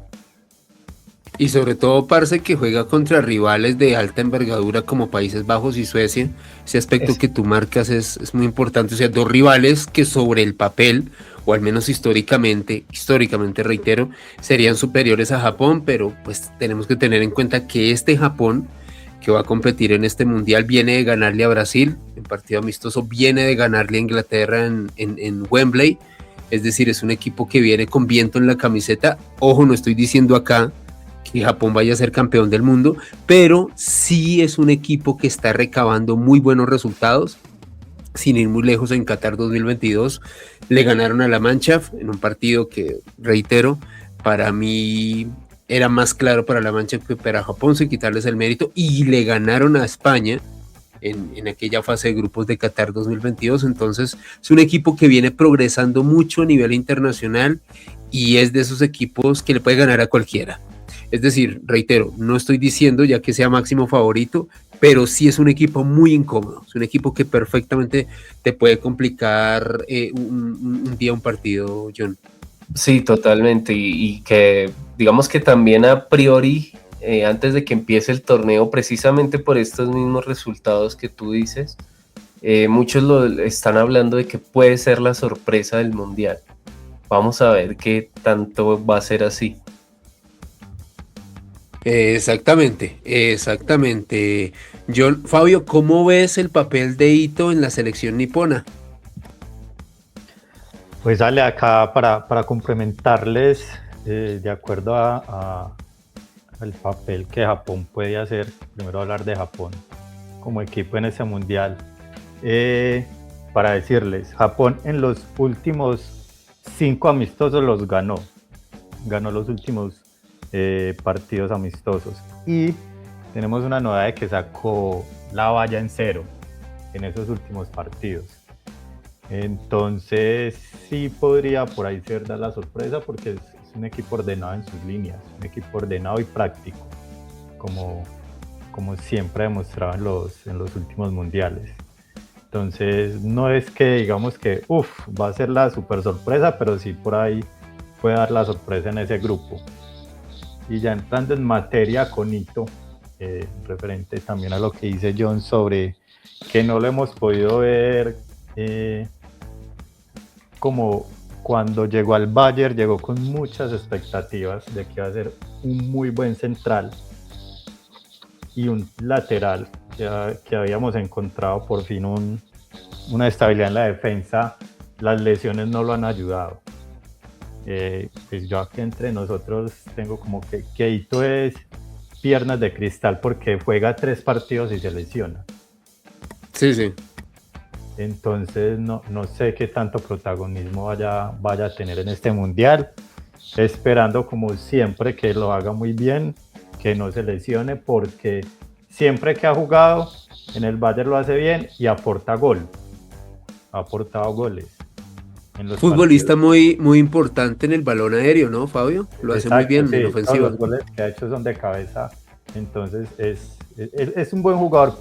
Speaker 1: Y sobre todo, parce, que juega contra rivales de alta envergadura como Países Bajos y Suecia. Ese aspecto que tú marcas es muy importante. O sea, dos rivales que sobre el papel, o al menos históricamente reitero, serían superiores a Japón, pero pues tenemos que tener en cuenta que este Japón que va a competir en este mundial viene de ganarle a Brasil en partido amistoso, viene de ganarle a Inglaterra en Wembley. Es decir, es un equipo que viene con viento en la camiseta. Ojo, no estoy diciendo acá que Japón vaya a ser campeón del mundo, pero sí es un equipo que está recabando muy buenos resultados. Sin ir muy lejos, en Qatar 2022 le ganaron a la Mannschaft en un partido que, reitero, para mí era más claro para la Mannschaft que para Japón, sin quitarles el mérito, y le ganaron a España en aquella fase de grupos de Qatar 2022. Entonces es un equipo que viene progresando mucho a nivel internacional y es de esos equipos que le puede ganar a cualquiera. Es decir, reitero, no estoy diciendo ya que sea máximo favorito, pero sí es un equipo muy incómodo. Es un equipo que perfectamente te puede complicar un día un partido, John.
Speaker 2: Sí, totalmente. Y que digamos que también a priori, antes de que empiece el torneo, precisamente por estos mismos resultados que tú dices, muchos lo están hablando de que puede ser la sorpresa del Mundial. Vamos a ver qué tanto va a ser así.
Speaker 1: Exactamente. John, Fabio, ¿cómo ves el papel de Ito en la selección nipona?
Speaker 3: Pues dale acá para complementarles, de acuerdo al papel que Japón puede hacer. Primero hablar de Japón como equipo en ese mundial. Para decirles, Japón en los últimos 5 amistosos los ganó los últimos partidos amistosos, y tenemos una novedad de que sacó la valla en 0 en esos últimos partidos. Entonces sí podría por ahí ser dar la sorpresa, porque es un equipo ordenado en sus líneas, un equipo ordenado y práctico, como siempre ha demostrado en los últimos mundiales. Entonces no es que digamos que va a ser la super sorpresa, pero sí por ahí puede dar la sorpresa en ese grupo. Y ya entrando en materia con Ito, referente también a lo que dice John sobre que no lo hemos podido ver como cuando llegó al Bayern, llegó con muchas expectativas de que iba a ser un muy buen central y un lateral que habíamos encontrado por fin una estabilidad en la defensa. Las lesiones no lo han ayudado. Pues yo aquí entre nosotros tengo como que Keito es piernas de cristal porque juega 3 partidos y se lesiona.
Speaker 1: Sí.
Speaker 3: Entonces no sé qué tanto protagonismo vaya a tener en este mundial, esperando como siempre que lo haga muy bien, que no se lesione, porque siempre que ha jugado en el Bayern lo hace bien y aporta gol, ha aportado goles.
Speaker 1: Futbolista muy importante en el balón aéreo, ¿no, Fabio? Lo hace muy bien, sí, en ofensiva.
Speaker 3: Todos los goles que ha hecho son de cabeza, entonces es un buen jugador,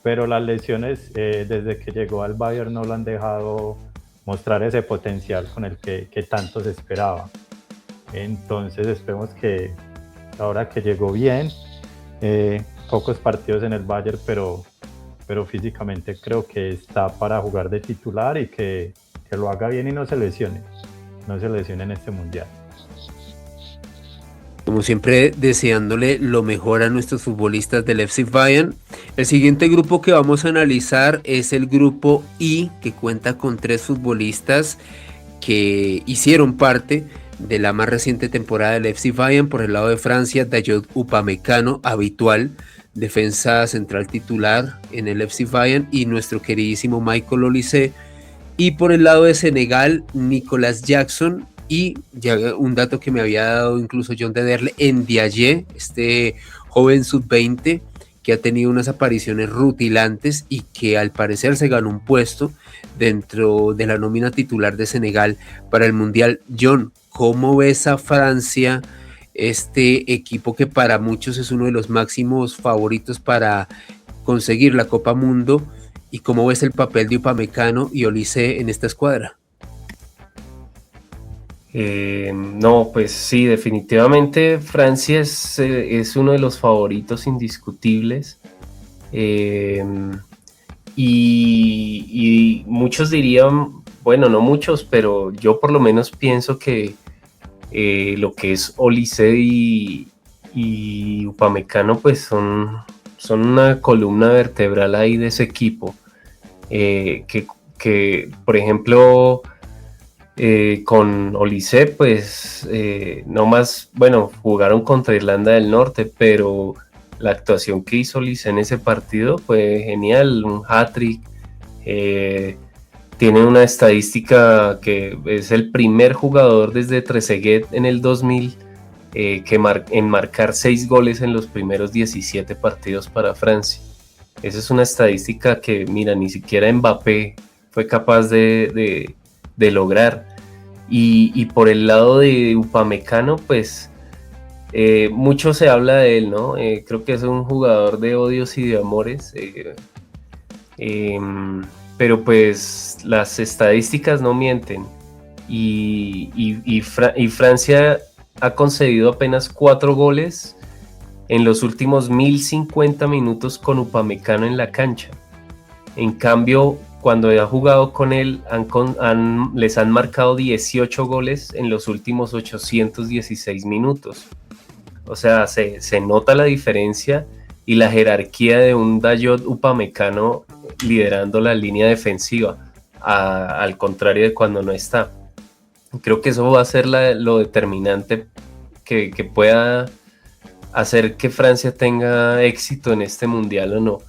Speaker 3: pero las lesiones desde que llegó al Bayern no lo han dejado mostrar ese potencial con el que tanto se esperaba. Entonces esperemos que ahora que llegó bien, pocos partidos en el Bayern, pero físicamente creo que está para jugar de titular y que lo haga bien y no se lesione en este mundial.
Speaker 1: Como siempre, deseándole lo mejor a nuestros futbolistas del FC Bayern. El siguiente grupo que vamos a analizar es el grupo I, que cuenta con 3 futbolistas que hicieron parte de la más reciente temporada del FC Bayern. Por el lado de Francia, Dayot Upamecano, habitual, defensa central titular en el FC Bayern, y nuestro queridísimo Michael Olise. Y por el lado de Senegal, Nicolas Jackson, y ya un dato que me había dado incluso John Dederle, Ndiaye, este joven sub-20 que ha tenido unas apariciones rutilantes y que al parecer se ganó un puesto dentro de la nómina titular de Senegal para el Mundial. John, ¿cómo ves a Francia, este equipo que para muchos es uno de los máximos favoritos para conseguir la Copa Mundo? ¿Y cómo ves el papel de Upamecano y Olise en esta escuadra?
Speaker 2: No, pues sí, definitivamente Francia es uno de los favoritos indiscutibles. Y muchos dirían, bueno, no muchos, pero yo por lo menos pienso que lo que es Olise y Upamecano pues son una columna vertebral ahí de ese equipo. Que por ejemplo, con Olise pues no más, bueno, jugaron contra Irlanda del Norte, pero la actuación que hizo Olise en ese partido fue genial, un hat-trick. Tiene una estadística que es el primer jugador desde Trezeguet en el 2000 en marcar 6 goles en los primeros 17 partidos para Francia. Esa es una estadística que, mira, ni siquiera Mbappé fue capaz de lograr. Y por el lado de Upamecano, pues mucho se habla de él, ¿no? Creo que es un jugador de odios y de amores. Pero pues las estadísticas no mienten. Y Francia ha concedido apenas 4 goles en los últimos 1050 minutos con Upamecano en la cancha. En cambio, cuando ha jugado con él, les han marcado 18 goles en los últimos 816 minutos. O sea, se nota la diferencia y la jerarquía de un Dayot Upamecano liderando la línea defensiva, al contrario de cuando no está. Creo que eso va a ser lo determinante que pueda hacer que Francia tenga éxito en este mundial o no.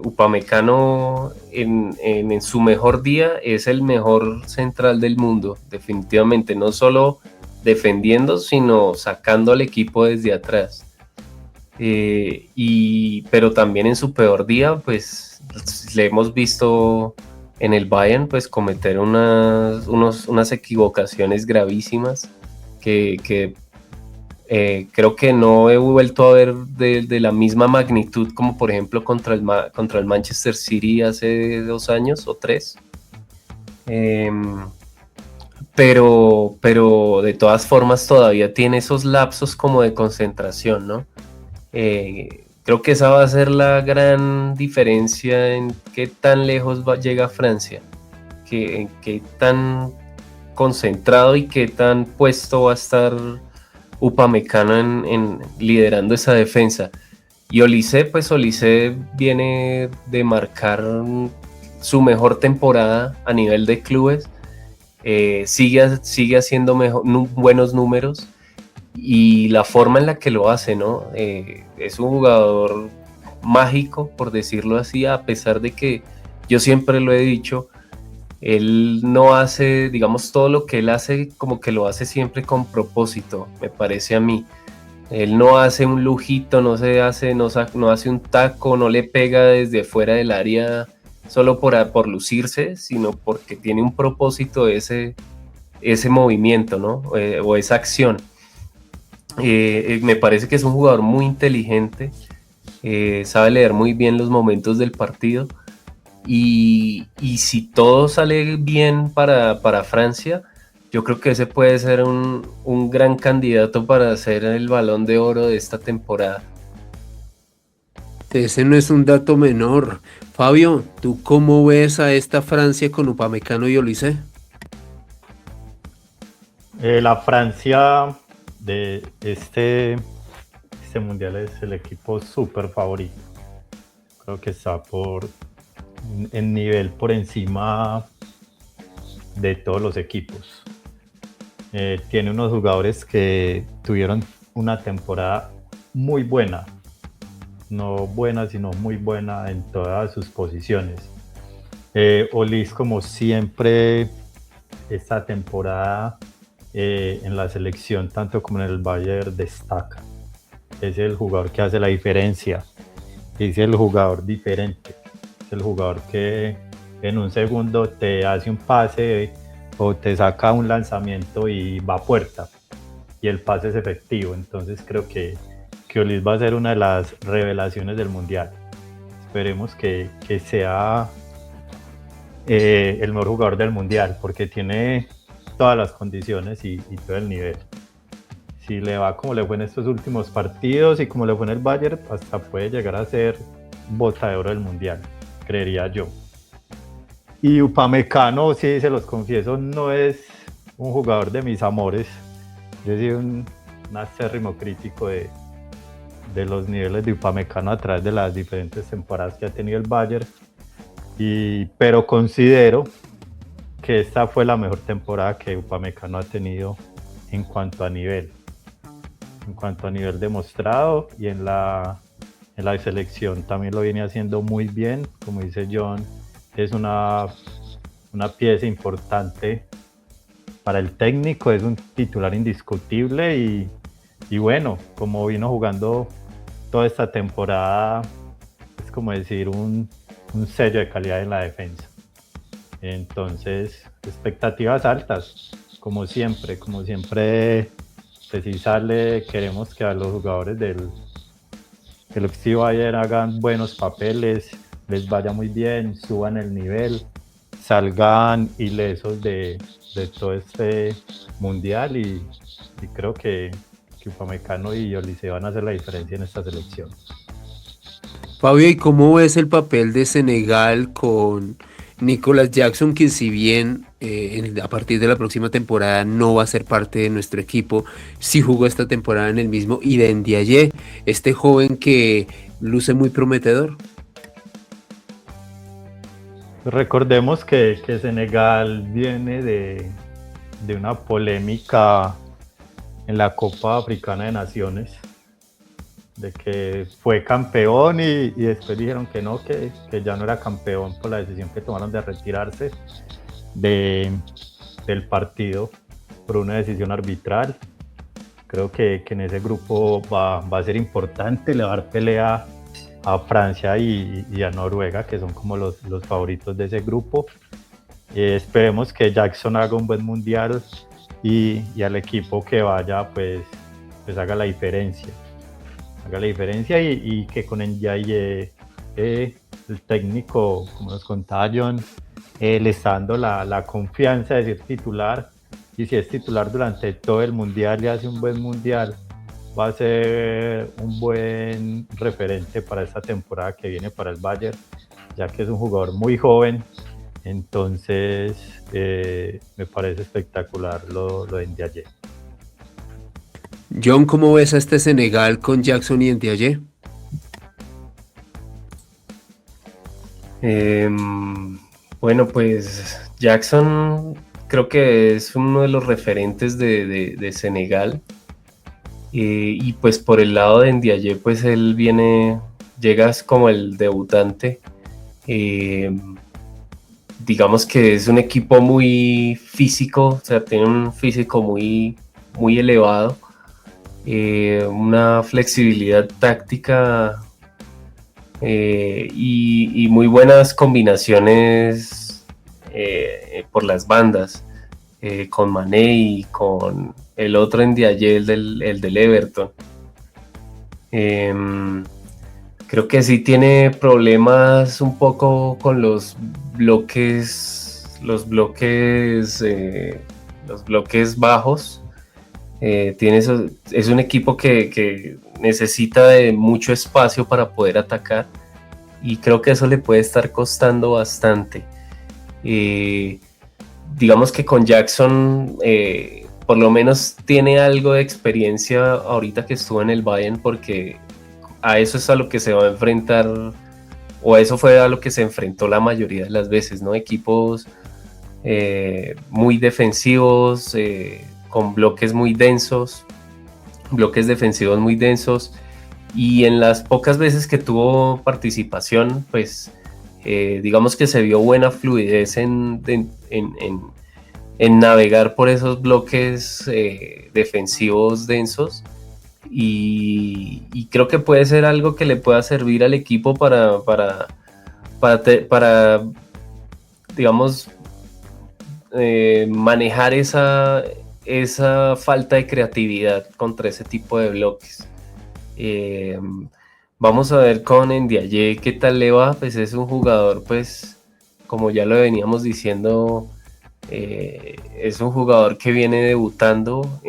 Speaker 2: Upamecano en su mejor día es el mejor central del mundo, definitivamente, no solo defendiendo, sino sacando al equipo desde atrás. Pero también en su peor día, pues le hemos visto en el Bayern pues cometer unas equivocaciones gravísimas que creo que no he vuelto a ver de la misma magnitud como por ejemplo contra el Manchester City hace 2 años o 3. Pero de todas formas todavía tiene esos lapsos como de concentración, ¿no? Creo que esa va a ser la gran diferencia en qué tan lejos llega Francia, en qué tan concentrado y qué tan puesto va a estar Upamecano en liderando esa defensa. Y Olise viene de marcar su mejor temporada a nivel de clubes, sigue haciendo buenos números, y la forma en la que lo hace, ¿no? Es un jugador mágico, por decirlo así, a pesar de que yo siempre lo he dicho, él no hace, digamos, todo lo que él hace, como que lo hace siempre con propósito, me parece a mí. Él no hace un lujito, no hace un taco, no le pega desde fuera del área solo por lucirse, sino porque tiene un propósito ese movimiento, ¿no? O esa acción. Me parece que es un jugador muy inteligente, sabe leer muy bien los momentos del partido, y si todo sale bien para Francia, yo creo que ese puede ser un gran candidato para ser el Balón de Oro de esta temporada.
Speaker 1: Ese no es un dato menor. Fabio, ¿tú cómo ves a esta Francia con Upamecano y Olise?
Speaker 3: La Francia de este mundial es el equipo súper favorito. Creo que está en nivel por encima de todos los equipos. Tiene unos jugadores que tuvieron una temporada muy buena, no buena, sino muy buena en todas sus posiciones. Olise, como siempre, esta temporada en la selección, tanto como en el Bayern, destaca. Es el jugador que hace la diferencia, es el jugador diferente, es el jugador que en un segundo te hace un pase o te saca un lanzamiento y va a puerta, y el pase es efectivo. Entonces creo que Olise va a ser una de las revelaciones del Mundial. Esperemos que sea el mejor jugador del Mundial, porque tiene todas las condiciones y todo el nivel. Si le va como le fue en estos últimos partidos y como le fue en el Bayern, hasta puede llegar a ser bota de oro del Mundial, creería yo. Y Upamecano, sí, se los confieso, no es un jugador de mis amores. Yo he sido un acérrimo crítico de los niveles de Upamecano a través de las diferentes temporadas que ha tenido el Bayern, pero considero que esta fue la mejor temporada que Upamecano ha tenido en cuanto a nivel demostrado, y en la selección también lo viene haciendo muy bien. Como dice John, es una pieza importante para el técnico, es un titular indiscutible, y bueno, como vino jugando toda esta temporada, es como decir un sello de calidad en la defensa. Entonces, expectativas altas, como siempre, pues si sale, queremos que a los jugadores del FC Bayern hagan buenos papeles, les vaya muy bien, suban el nivel, salgan ilesos de todo este mundial, y creo que Upamecano y Olise van a hacer la diferencia en esta selección.
Speaker 1: Fabio, ¿y cómo ves el papel de Senegal con Nicolas Jackson, que si bien a partir de la próxima temporada no va a ser parte de nuestro equipo, sí jugó esta temporada en el mismo, y de Ndiaye, este joven que luce muy prometedor?
Speaker 3: Recordemos que Senegal viene de una polémica en la Copa Africana de Naciones, de que fue campeón y después dijeron que no, que ya no era campeón por la decisión que tomaron de retirarse del partido por una decisión arbitral. Creo que en ese grupo va a ser importante, le va a dar pelea a Francia y a Noruega, que son como los favoritos de ese grupo. Esperemos que Jackson haga un buen mundial, y al equipo que vaya pues haga la diferencia. Y que con Ndiaye, el técnico, como nos contaba John, le está dando la confianza de ser titular, y si es titular durante todo el mundial y hace un buen mundial, va a ser un buen referente para esta temporada que viene para el Bayern, ya que es un jugador muy joven. Entonces me parece espectacular lo de Ndiaye.
Speaker 1: John, ¿cómo ves a este Senegal con Jackson y Ndiaye?
Speaker 2: Bueno, pues Jackson creo que es uno de los referentes de Senegal. Y pues por el lado de Ndiaye, pues él llegas como el debutante. Digamos que es un equipo muy físico, o sea, tiene un físico muy, muy elevado, una flexibilidad táctica y muy buenas combinaciones por las bandas, con Mané y con el otro Ndiaye, el del Everton. Creo que sí tiene problemas un poco con los bloques bajos. Es un equipo que necesita de mucho espacio para poder atacar, y creo que eso le puede estar costando bastante. Digamos que con Jackson por lo menos tiene algo de experiencia ahorita que estuvo en el Bayern, porque a eso es a lo que se va a enfrentar, o a eso fue a lo que se enfrentó la mayoría de las veces, ¿no? Equipos muy defensivos, con bloques defensivos muy densos, y en las pocas veces que tuvo participación, pues digamos que se vio buena fluidez en navegar por esos bloques defensivos densos. Y creo que puede ser algo que le pueda servir al equipo para digamos, manejar esa falta de creatividad contra ese tipo de bloques. Vamos a ver con Ndiaye qué tal le va. Pues es un jugador, pues, como ya lo veníamos diciendo, es un jugador que viene debutando.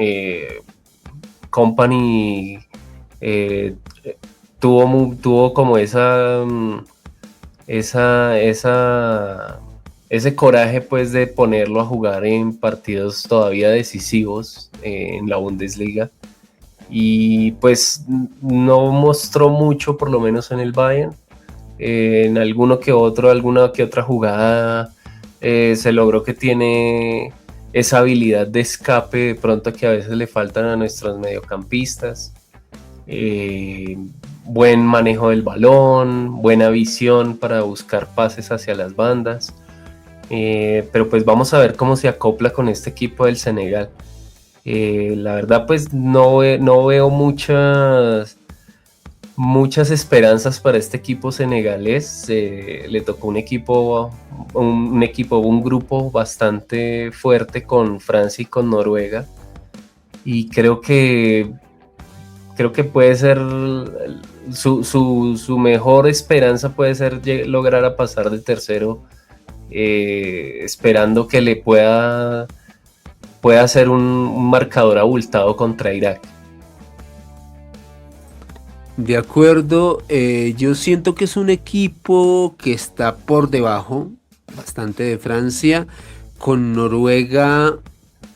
Speaker 2: Company tuvo como ese coraje, pues, de ponerlo a jugar en partidos todavía decisivos en la Bundesliga, y pues no mostró mucho, por lo menos en el Bayern. En alguna que otra jugada se logró que tiene esa habilidad de escape de pronto que a veces le faltan a nuestros mediocampistas. Buen manejo del balón, buena visión para buscar pases hacia las bandas. Pero pues vamos a ver cómo se acopla con este equipo del Senegal. La verdad, pues no veo muchas esperanzas para este equipo senegalés. Le tocó un grupo bastante fuerte con Francia y con Noruega, y creo que puede ser su mejor esperanza, puede ser lograr a pasar de tercero, esperando que le pueda hacer un marcador abultado contra Irak.
Speaker 1: De acuerdo, yo siento que es un equipo que está por debajo bastante de Francia. Con Noruega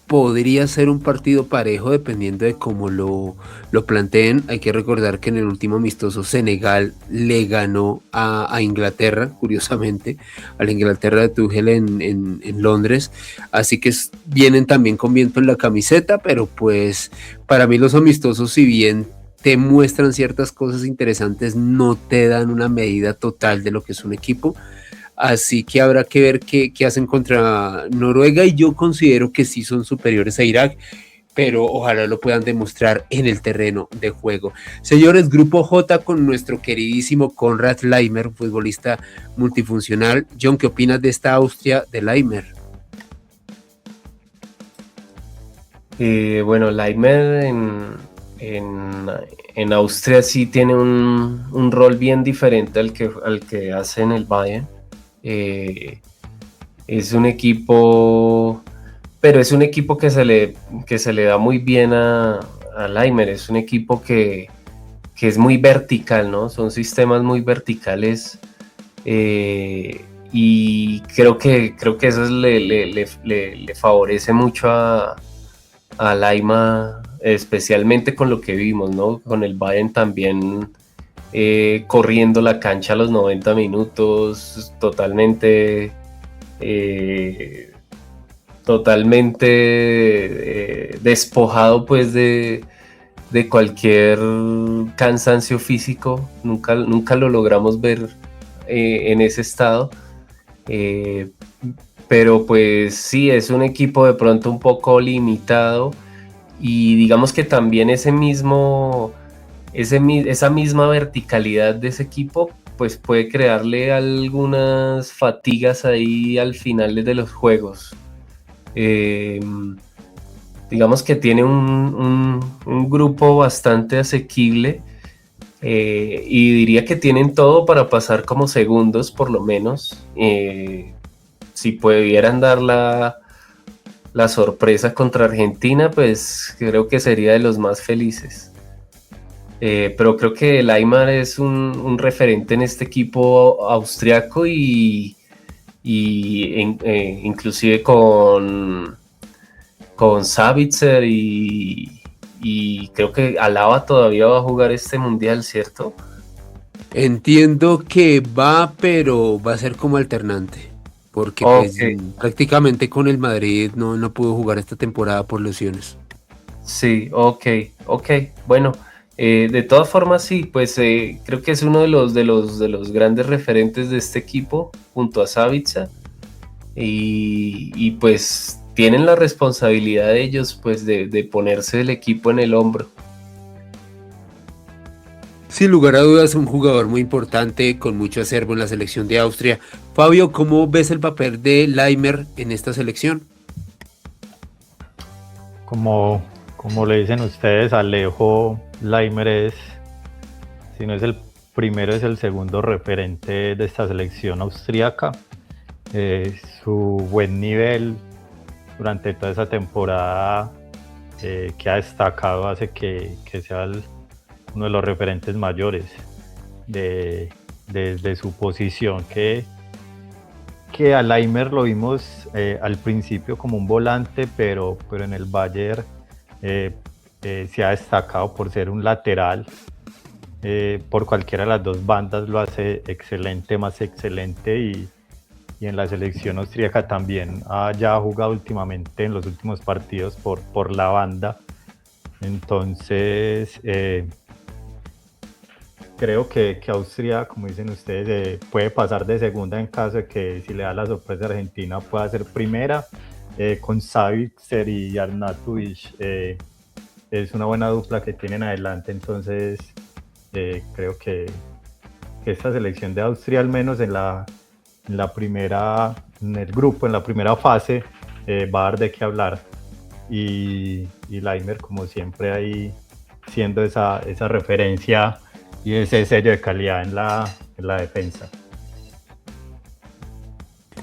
Speaker 1: podría ser un partido parejo dependiendo de cómo lo planteen. Hay que recordar que en el último amistoso Senegal le ganó a Inglaterra, curiosamente, a la Inglaterra de Tuchel en Londres. Así que vienen también con viento en la camiseta, pero pues para mí los amistosos, si bien te muestran ciertas cosas interesantes, no te dan una medida total de lo que es un equipo. Así que habrá que ver qué hacen contra Noruega, y yo considero que sí son superiores a Irak, pero ojalá lo puedan demostrar en el terreno de juego. Señores, Grupo J con nuestro queridísimo Konrad Laimer, futbolista multifuncional. John, ¿qué opinas de esta Austria de Laimer?
Speaker 2: Bueno, Laimer en Austria sí tiene un rol bien diferente al que hace en el Bayern. Es un equipo, pero es un equipo que se le da muy bien a a Leimer. Es un equipo que es muy vertical, ¿no? Son sistemas muy verticales, y creo que eso le favorece mucho a Laima, especialmente con lo que vimos, ¿no? Con el Bayern también corriendo la cancha a los 90 minutos, totalmente despojado pues de cualquier cansancio físico. Nunca lo logramos ver en ese estado, pero pues sí, es un equipo de pronto un poco limitado, y digamos que también esa misma verticalidad de ese equipo pues puede crearle algunas fatigas ahí al final de los juegos. Digamos que tiene un grupo bastante asequible, y diría que tienen todo para pasar como segundos por lo menos. Si pudieran dar la sorpresa contra Argentina, pues creo que sería de los más felices. Pero creo que el Aimar es un referente en este equipo austriaco, y inclusive con Sabitzer, y creo que Alaba todavía va a jugar este mundial, ¿cierto?
Speaker 1: Entiendo que va, pero va a ser como alternante, porque pues, prácticamente con el Madrid no pudo jugar esta temporada por lesiones.
Speaker 2: Sí, ok, bueno, de todas formas sí, pues creo que es uno de los grandes referentes de este equipo junto a Sabitzer, y pues tienen la responsabilidad de ellos pues de ponerse el equipo en el hombro.
Speaker 1: Sin lugar a dudas, un jugador muy importante con mucho acervo en la selección de Austria. Fabio, ¿cómo ves el papel de Leimer en esta selección?
Speaker 3: Como le dicen ustedes, Alejo, Leimer es, si no es el primero, es el segundo referente de esta selección austríaca. Su buen nivel durante toda esa temporada que ha destacado hace que sea uno de los referentes mayores de su posición, que a Leimer lo vimos al principio como un volante, pero en el Bayern se ha destacado por ser un lateral. Por cualquiera de las dos bandas lo hace excelente, más excelente, y en la selección austríaca también ya ha jugado últimamente en los últimos partidos por la banda. Entonces creo que Austria, como dicen ustedes, puede pasar de segunda en caso de que, si le da la sorpresa a Argentina, pueda ser primera. Con Sabitzer y Arnautovic es una buena dupla que tienen adelante. Entonces creo que esta selección de Austria, al menos en el grupo, en la primera fase, va a dar de qué hablar, y Leimer, como siempre, ahí siendo esa referencia y ese sello de calidad en la defensa.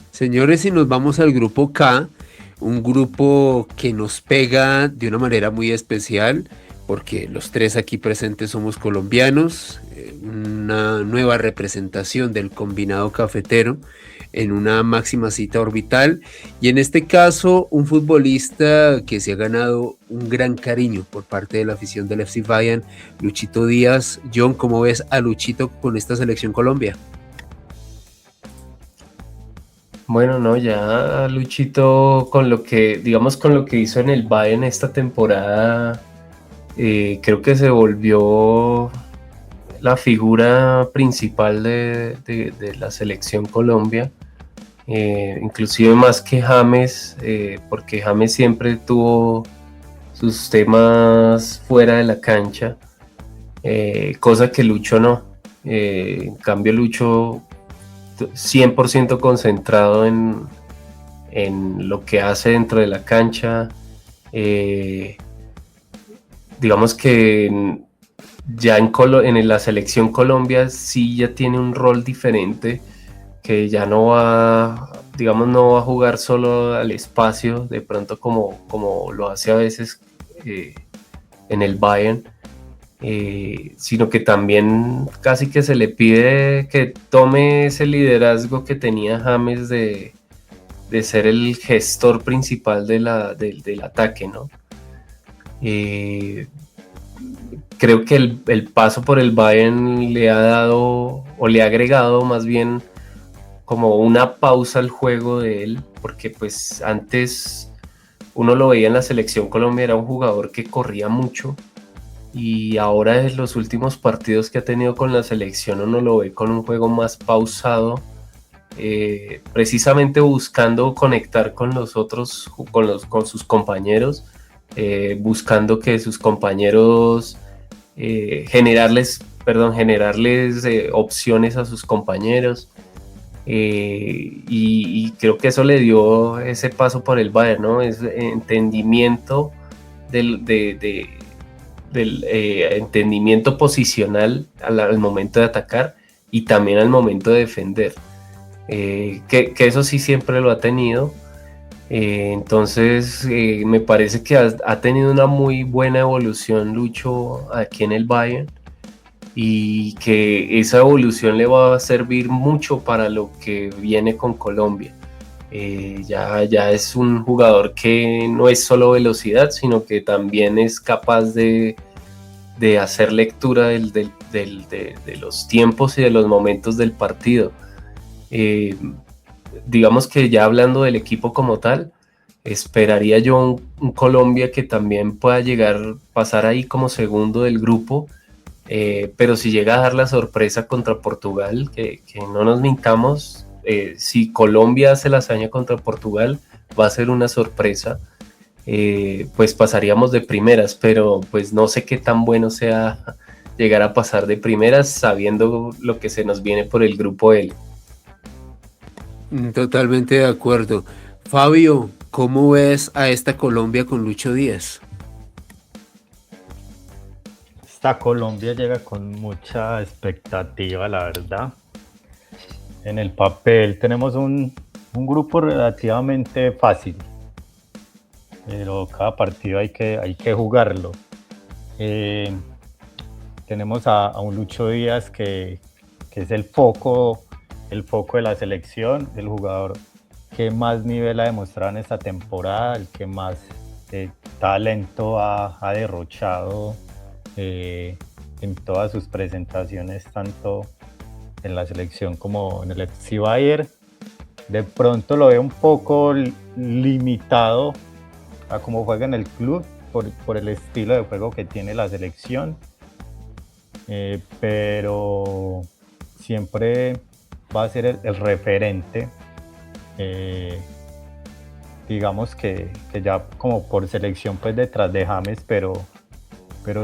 Speaker 1: Señores, si nos vamos al grupo K, un grupo que nos pega de una manera muy especial, porque los tres aquí presentes somos colombianos, una nueva representación del combinado cafetero en una máxima cita orbital, y en este caso un futbolista que se ha ganado un gran cariño por parte de la afición del FC Bayern, Luchito Díaz. John, ¿cómo ves a Luchito con esta selección Colombia?
Speaker 2: Bueno, no, ya Luchito con lo que hizo en el Bayern esta temporada, creo que se volvió la figura principal de la selección Colombia, inclusive más que James, porque James siempre tuvo sus temas fuera de la cancha, cosa que Lucho no. En cambio, Lucho 100% concentrado en lo que hace dentro de la cancha. Digamos que ya en la selección Colombia sí ya tiene un rol diferente, que ya no va a jugar solo al espacio, de pronto como lo hace a veces en el Bayern, sino que también casi que se le pide que tome ese liderazgo que tenía James de ser el gestor principal del ataque, ¿no? Creo que el paso por el Bayern le ha dado, o le ha agregado más bien como una pausa al juego de él, porque pues antes uno lo veía en la selección Colombia, era un jugador que corría mucho, y ahora en los últimos partidos que ha tenido con la selección uno lo ve con un juego más pausado, precisamente buscando conectar con los otros, con sus compañeros, buscando que sus compañeros, generarles opciones a sus compañeros, y creo que eso le dio ese paso por el Bayern, ¿no? Es entendimiento del entendimiento posicional al momento de atacar y también al momento de defender, que eso sí siempre lo ha tenido. Entonces me parece que ha tenido una muy buena evolución Lucho aquí en el Bayern, y que esa evolución le va a servir mucho para lo que viene con Colombia. Ya es un jugador que no es solo velocidad, sino que también es capaz de hacer lectura de los tiempos y de los momentos del partido. Digamos que ya hablando del equipo como tal, esperaría yo un Colombia que también pueda pasar ahí como segundo del grupo, pero si llega a dar la sorpresa contra Portugal, que no nos mintamos, si Colombia hace la hazaña contra Portugal, va a ser una sorpresa, pues pasaríamos de primeras, pero pues no sé qué tan bueno sea llegar a pasar de primeras sabiendo lo que se nos viene por el grupo L.
Speaker 1: Totalmente de acuerdo. Fabio, ¿cómo ves a esta Colombia con Lucho Díaz?
Speaker 3: Esta Colombia llega con mucha expectativa, la verdad. En el papel tenemos un grupo relativamente fácil, pero cada partido hay que jugarlo. Tenemos a un Lucho Díaz que es el foco de la selección, el jugador que más nivel ha demostrado en esta temporada, el que más talento ha derrochado en todas sus presentaciones, tanto en la selección como en el FC Bayern. De pronto lo veo un poco limitado a cómo juega en el club por el estilo de juego que tiene la selección, pero siempre va a ser el referente, digamos que ya como por selección pues detrás de James, pero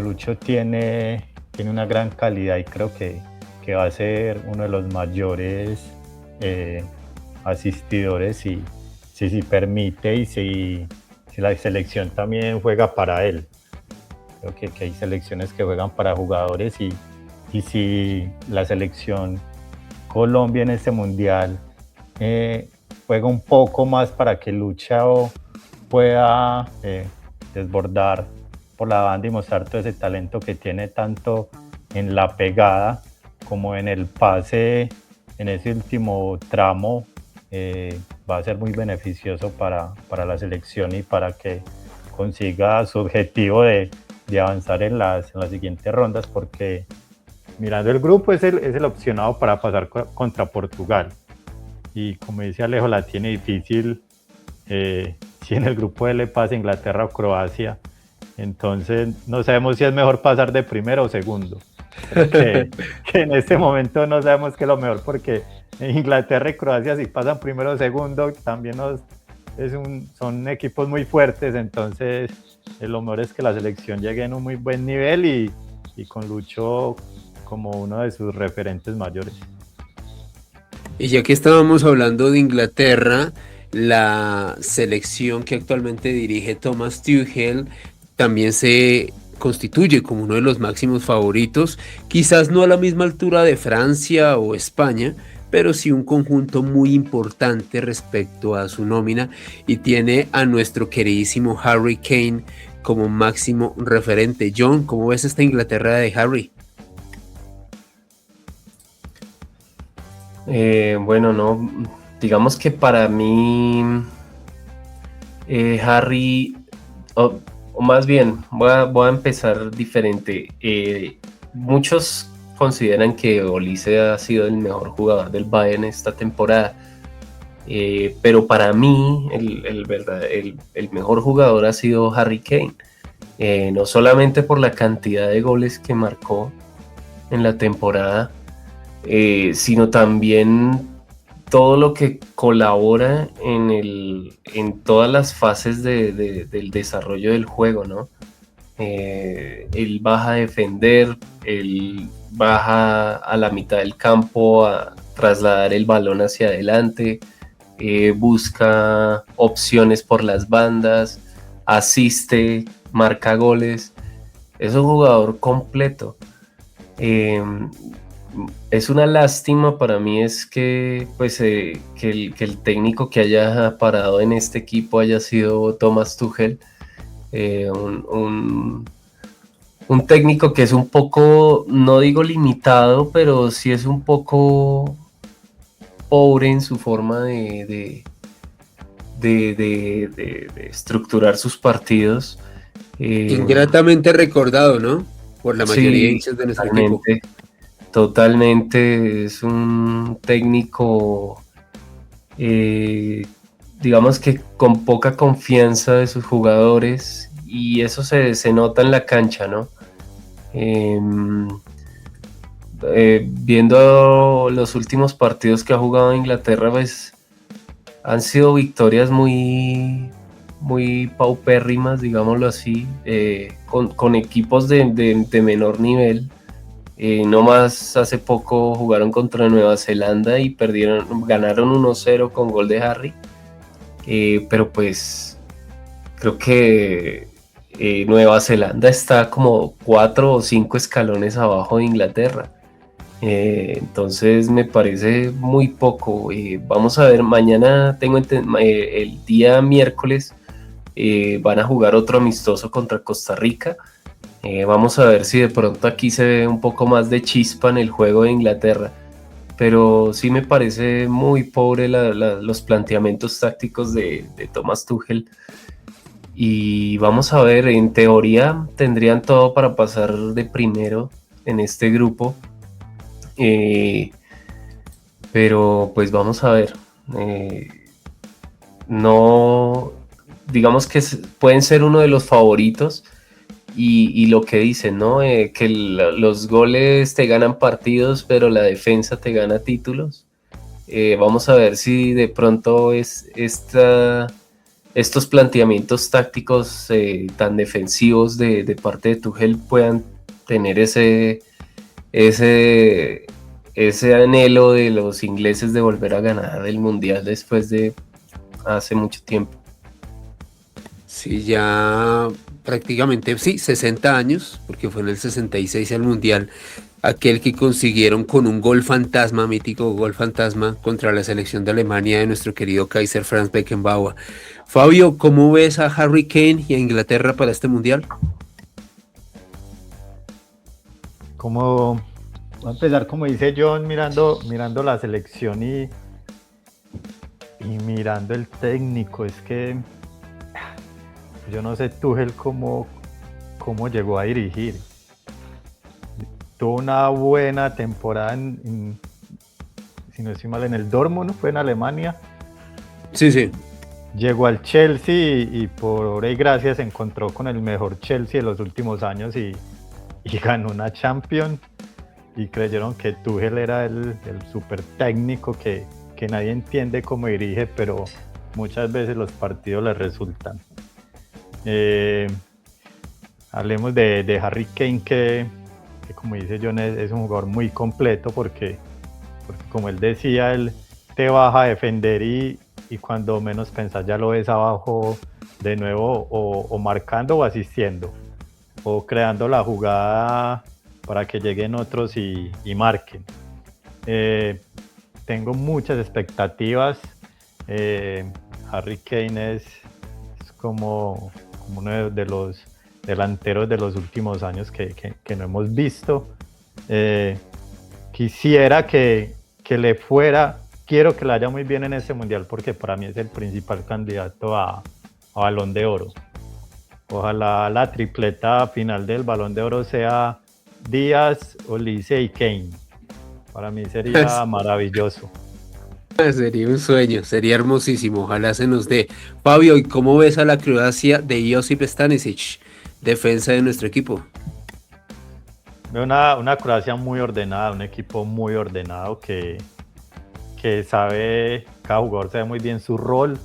Speaker 3: Lucho tiene una gran calidad y creo que va a ser uno de los mayores asistidores si permite y si la selección también juega para él. Creo que hay selecciones que juegan para jugadores y si la selección Colombia en este mundial juega un poco más para que Lucho pueda desbordar por la banda y mostrar todo ese talento que tiene tanto en la pegada como en el pase en ese último tramo, va a ser muy beneficioso para la selección y para que consiga su objetivo de avanzar en las siguientes rondas, porque mirando el grupo es el opcionado para pasar contra Portugal, y como dice Alejo, la tiene difícil. Si en el grupo L pasa Inglaterra o Croacia, entonces no sabemos si es mejor pasar de primero o segundo. Creo que en este momento no sabemos qué es lo mejor, porque Inglaterra y Croacia, si pasan primero o segundo, también son equipos muy fuertes. Entonces lo mejor es que la selección llegue en un muy buen nivel y con Lucho como uno de sus referentes mayores.
Speaker 1: Y ya que estábamos hablando de Inglaterra, la selección que actualmente dirige Thomas Tuchel también se constituye como uno de los máximos favoritos, quizás no a la misma altura de Francia o España, pero sí un conjunto muy importante respecto a su nómina, y tiene a nuestro queridísimo Harry Kane como máximo referente. John, ¿cómo ves esta Inglaterra de Harry?
Speaker 2: Bueno, no, digamos que para mí Harry, o más bien, voy a empezar diferente. Muchos consideran que Olise ha sido el mejor jugador del Bayern esta temporada, pero para mí el mejor jugador ha sido Harry Kane. No solamente por la cantidad de goles que marcó en la temporada, sino también todo lo que colabora en todas las fases del desarrollo del juego, ¿no? Él baja a defender, él baja a la mitad del campo a trasladar el balón hacia adelante, busca opciones por las bandas, asiste, marca goles. Es un jugador completo. Es una lástima para mí es que, pues, que el técnico que haya parado en este equipo haya sido Thomas Tuchel, un técnico que es un poco, no digo limitado, pero sí es un poco pobre en su forma de estructurar sus partidos.
Speaker 1: Ingratamente recordado, ¿no? Por la mayoría de
Speaker 2: Sí,
Speaker 1: hinchas de nuestro equipo.
Speaker 2: Totalmente, es un técnico, digamos que con poca confianza de sus jugadores, y eso se nota en la cancha, ¿no? Viendo los últimos partidos que ha jugado Inglaterra, pues han sido victorias muy, muy paupérrimas, digámoslo así, con equipos de menor nivel. No más hace poco jugaron contra Nueva Zelanda y ganaron 1-0 con gol de Harry. Pero pues creo que Nueva Zelanda está como 4 o 5 escalones abajo de Inglaterra. Entonces me parece muy poco. Vamos a ver, mañana el día miércoles van a jugar otro amistoso contra Costa Rica. Vamos a ver si de pronto aquí se ve un poco más de chispa en el juego de Inglaterra, pero sí me parece muy pobre los planteamientos tácticos de Thomas Tuchel. Y vamos a ver, en teoría tendrían todo para pasar de primero en este grupo, pero pues vamos a ver. No, digamos que pueden ser uno de los favoritos. Y lo que dicen, ¿no? Que los goles te ganan partidos, pero la defensa te gana títulos. Vamos a ver si de pronto estos planteamientos tácticos tan defensivos de parte de Tuchel puedan tener ese anhelo de los ingleses de volver a ganar el Mundial después de hace mucho tiempo.
Speaker 1: Sí, ya prácticamente, sí, 60 años, porque fue en el 66 el Mundial, aquel que consiguieron con un gol fantasma, mítico gol fantasma, contra la selección de Alemania de nuestro querido Kaiser Franz Beckenbauer. Fabio, ¿cómo ves a Harry Kane y a Inglaterra para este Mundial?
Speaker 3: Voy a empezar, como dice John, mirando la selección y mirando el técnico. Es que yo no sé Tuchel cómo llegó a dirigir. Tuvo una buena temporada si no estoy mal, en el Dortmund, fue en Alemania.
Speaker 1: Sí.
Speaker 3: Llegó al Chelsea y por obra y gracia se encontró con el mejor Chelsea de los últimos años y ganó una Champions. Y creyeron que Tuchel era el super técnico que nadie entiende cómo dirige, pero muchas veces los partidos le resultan. Hablemos de Harry Kane, que como dice John, es un jugador muy completo porque como él decía, él te baja a defender y cuando menos pensás ya lo ves abajo de nuevo o marcando o asistiendo o creando la jugada para que lleguen otros y marquen. Tengo muchas expectativas. Harry Kane es como uno de los delanteros de los últimos años que no hemos visto. Quisiera que le fuera, quiero que le vaya muy bien en este mundial porque para mí es el principal candidato a Balón de Oro. Ojalá la tripleta final del Balón de Oro sea Díaz, Olise y Kane. Para mí sería maravilloso.
Speaker 1: Sería un sueño, sería hermosísimo, ojalá se nos dé. Fabio, ¿y cómo ves a la Croacia de Josip Stanisic, defensa de nuestro equipo?
Speaker 3: Veo una Croacia muy ordenada, un equipo muy ordenado que sabe, cada jugador sabe muy bien su rol,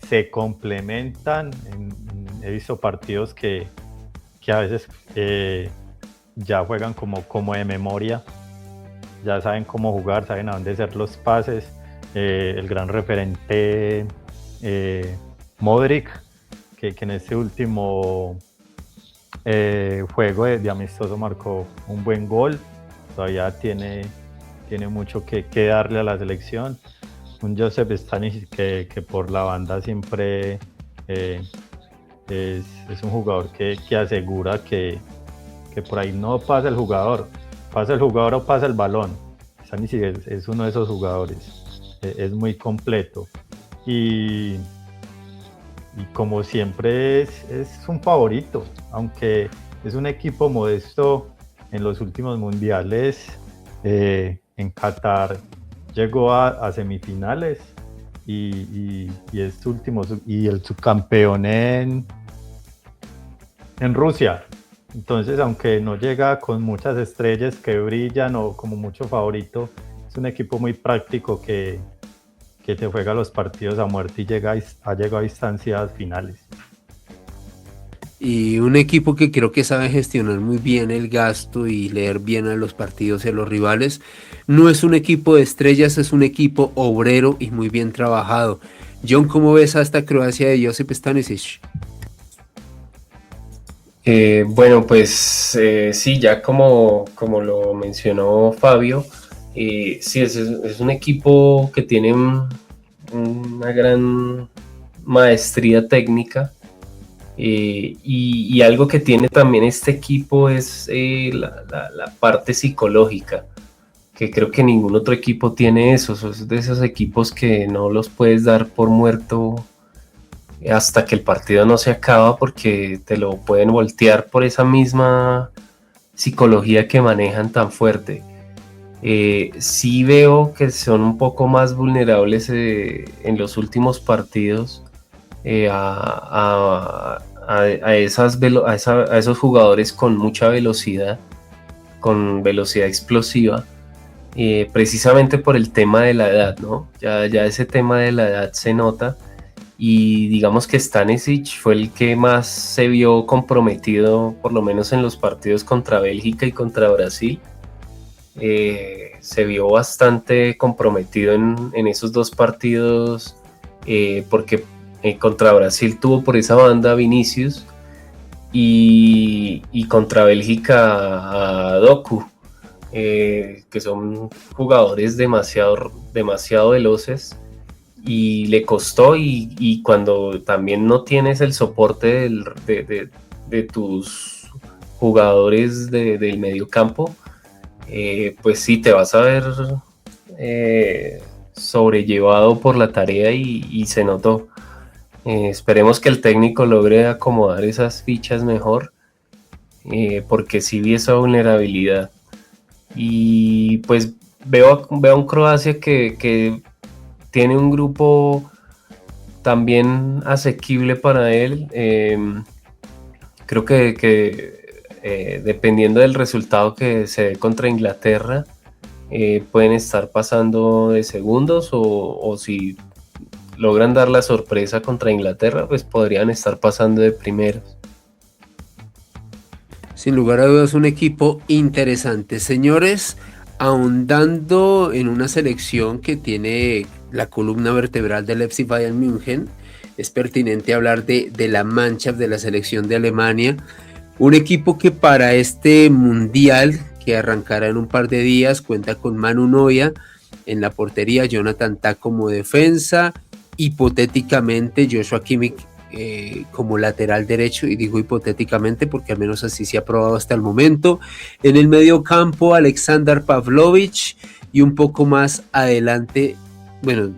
Speaker 3: se complementan. He visto partidos que a veces ya juegan como de memoria, ya saben cómo jugar, saben a dónde hacer los pases. El gran referente Modric, que en este último juego de amistoso marcó un buen gol, todavía tiene mucho que darle a la selección. Un Joseph Stanisic que por la banda siempre es un jugador que asegura que por ahí no pasa el jugador o pasa el balón. Stanisic es uno de esos jugadores. Es muy completo y como siempre es un favorito, aunque es un equipo modesto. En los últimos mundiales en Qatar llegó a semifinales y es último y el subcampeón en Rusia. Entonces, aunque no llega con muchas estrellas que brillan o como mucho favorito, es un equipo muy práctico que te juega los partidos a muerte y ha llegado a instancias finales.
Speaker 1: Y un equipo que creo que sabe gestionar muy bien el gasto y leer bien a los partidos y a los rivales. No es un equipo de estrellas, es un equipo obrero y muy bien trabajado. John, ¿cómo ves a esta Croacia de Josip Stanisic?
Speaker 2: Bueno, pues sí, ya como lo mencionó Fabio, sí, es un equipo que tiene una gran maestría técnica, y algo que tiene también este equipo es la parte psicológica, que creo que ningún otro equipo tiene eso. Es de esos equipos que no los puedes dar por muerto hasta que el partido no se acaba, porque te lo pueden voltear por esa misma psicología que manejan tan fuerte. Sí veo que son un poco más vulnerables en los últimos partidos a esos jugadores con mucha velocidad, con velocidad explosiva, precisamente por el tema de la edad, ¿no? Ya ese tema de la edad se nota, y digamos que Stanisic fue el que más se vio comprometido, por lo menos en los partidos contra Bélgica y contra Brasil. Se vio bastante comprometido en esos dos partidos, porque contra Brasil tuvo por esa banda Vinicius y contra Bélgica a Doku, que son jugadores demasiado veloces, y le costó, y cuando también no tienes el soporte de tus jugadores del medio campo, pues sí, te vas a ver sobrellevado por la tarea, y se notó. Esperemos que el técnico logre acomodar esas fichas mejor, porque sí vi esa vulnerabilidad. Y pues veo a un Croacia que tiene un grupo también asequible para él. Creo que dependiendo del resultado que se dé contra Inglaterra, pueden estar pasando de segundos, o si logran dar la sorpresa contra Inglaterra, pues podrían estar pasando de primeros.
Speaker 1: Sin lugar a dudas, un equipo interesante. Señores, ahondando en una selección que tiene la columna vertebral del FC Bayern München, es pertinente hablar de la Mannschaft, de la selección de Alemania. Un equipo que para este mundial, que arrancará en un par de días, cuenta con Manu Neuer en la portería, Jonathan Tah como defensa, hipotéticamente Joshua Kimmich como lateral derecho, y digo hipotéticamente porque al menos así se ha probado hasta el momento. En el medio campo, Aleksandar Pavlovic, y un poco más adelante, bueno,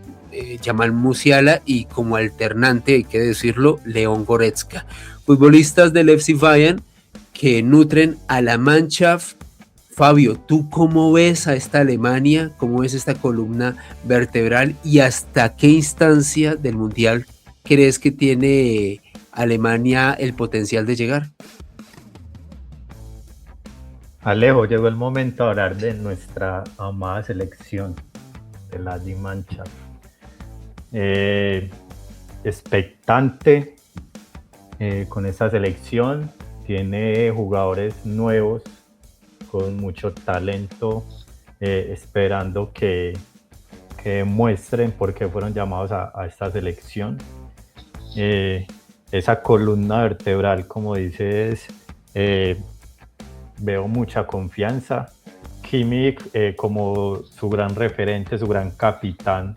Speaker 1: Jamal Musiala, y como alternante, hay que decirlo, León Goretzka. Futbolistas del FC Bayern que nutren a la Mannschaft. Fabio, ¿tú cómo ves a esta Alemania? ¿Cómo ves esta columna vertebral? ¿Y hasta qué instancia del Mundial crees que tiene Alemania el potencial de llegar?
Speaker 3: Alejo, llegó el momento de hablar de nuestra amada selección, de la Die Mannschaft. Expectante con esta selección, tiene jugadores nuevos con mucho talento, esperando que muestren por qué fueron llamados a esta selección. Esa columna vertebral, como dices, veo mucha confianza. Kimmich como su gran referente, su gran capitán,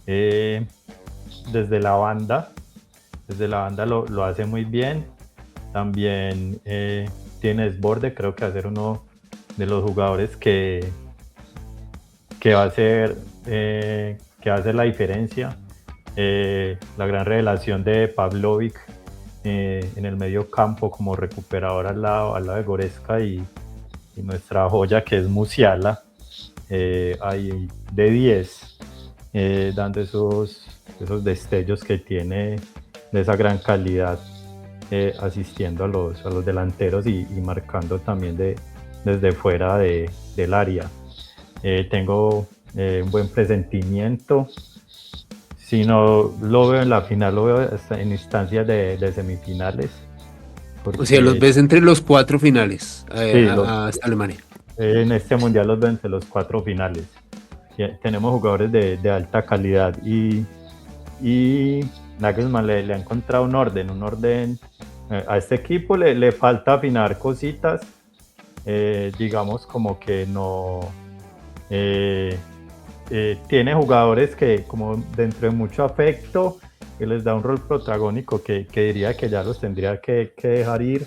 Speaker 3: desde la banda lo hace muy bien. También tiene desborde, creo que va a ser uno de los jugadores que va a hacer la diferencia. La gran revelación de Pavlovic en el medio campo como recuperador al lado de Goretzka, y nuestra joya que es Musiala, ahí de 10, dando esos destellos que tiene de esa gran calidad, asistiendo a los delanteros y marcando también desde fuera del área. Tengo un buen presentimiento. Si no lo veo en la final, lo veo hasta en instancias de semifinales.
Speaker 1: O sea, los ves entre los 4 finales hasta Alemania.
Speaker 3: En este mundial los veo entre los 4 finales. Tenemos jugadores de alta calidad, y Nagelsmann le ha encontrado un orden. A este equipo le falta afinar cositas, digamos como que no... tiene jugadores que, como dentro de mucho afecto, que les da un rol protagónico que diría que ya los tendría que dejar ir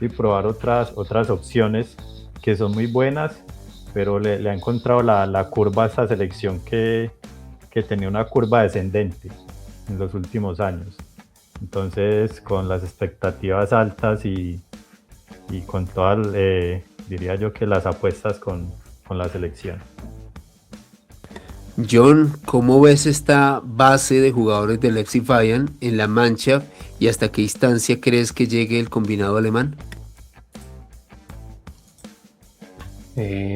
Speaker 3: y probar otras opciones que son muy buenas, pero le ha encontrado la curva a esta selección que tenía una curva descendente en los últimos años. Entonces, con las expectativas altas y con todas, diría yo que las apuestas con la selección.
Speaker 1: John, ¿cómo ves esta base de jugadores del FC Bayern en la Mannschaft, y hasta qué instancia crees que llegue el combinado alemán?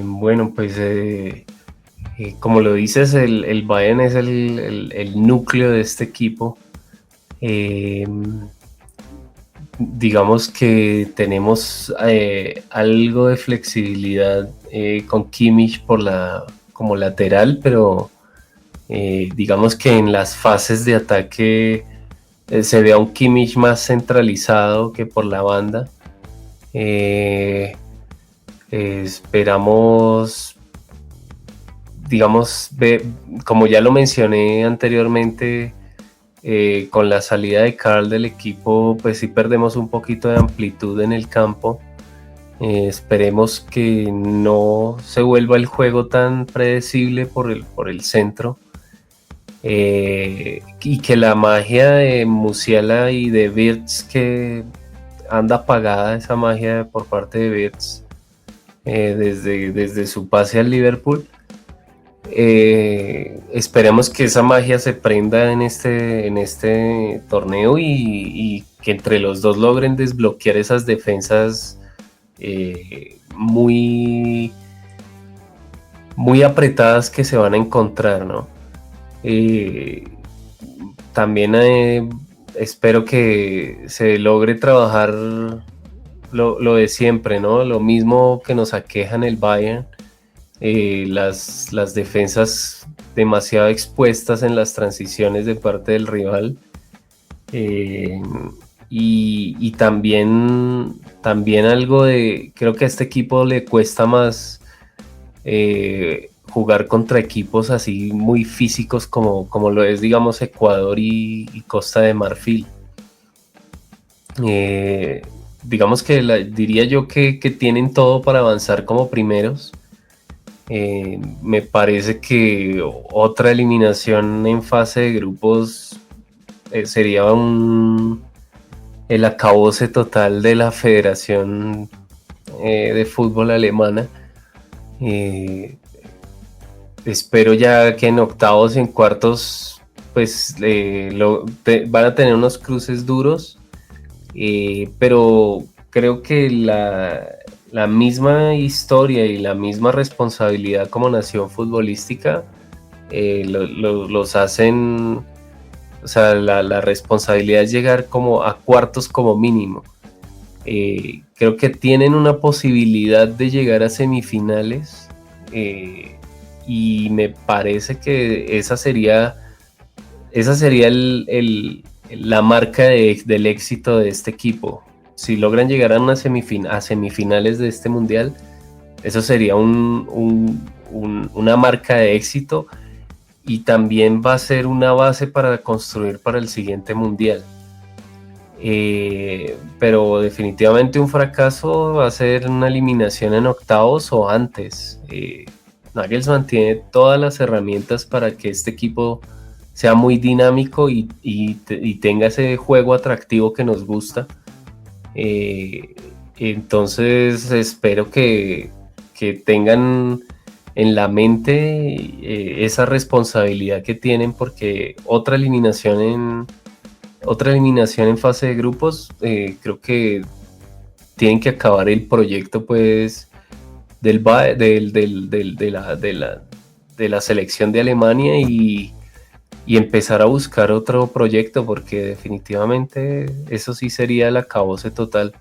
Speaker 2: Bueno, pues como lo dices, el Bayern es el núcleo de este equipo. Digamos que tenemos algo de flexibilidad con Kimmich como lateral, pero digamos que en las fases de ataque se ve a un Kimmich más centralizado que por la banda. Esperamos, digamos, como ya lo mencioné anteriormente, con la salida de Karl del equipo, pues sí perdemos un poquito de amplitud en el campo. Esperemos que no se vuelva el juego tan predecible por el centro, y que la magia de Musiala y de Wirtz, que anda apagada esa magia por parte de Wirtz desde su pase al Liverpool, esperemos que esa magia se prenda en este torneo, y que entre los dos logren desbloquear esas defensas muy apretadas que se van a encontrar, ¿no? También espero que se logre trabajar lo de siempre, ¿no? Lo mismo que nos aqueja en el Bayern, las defensas demasiado expuestas en las transiciones de parte del rival, y también algo de, creo que a este equipo le cuesta más jugar contra equipos así muy físicos como lo es, digamos, Ecuador y Costa de Marfil. Digamos que diría yo que tienen todo para avanzar como primeros. Me parece que otra eliminación en fase de grupos sería el acabose total de la Federación de Fútbol Alemana. Espero ya que en octavos y en cuartos pues van a tener unos cruces duros, pero creo que la misma historia y la misma responsabilidad como nación futbolística los hacen, o sea, la responsabilidad es llegar como a cuartos como mínimo. Creo que tienen una posibilidad de llegar a semifinales, y me parece que esa sería la marca del éxito de este equipo. Si logran llegar a semifinales de este mundial, eso sería una marca de éxito, y también va a ser una base para construir para el siguiente mundial. Pero definitivamente un fracaso va a ser una eliminación en octavos o antes. Nagelsmann tiene todas las herramientas para que este equipo sea muy dinámico y tenga ese juego atractivo que nos gusta. Entonces espero que tengan en la mente esa responsabilidad que tienen, porque otra eliminación en fase de grupos, creo que tienen que acabar el proyecto pues de la selección de Alemania y empezar a buscar otro proyecto, porque definitivamente eso sí sería el acabose total.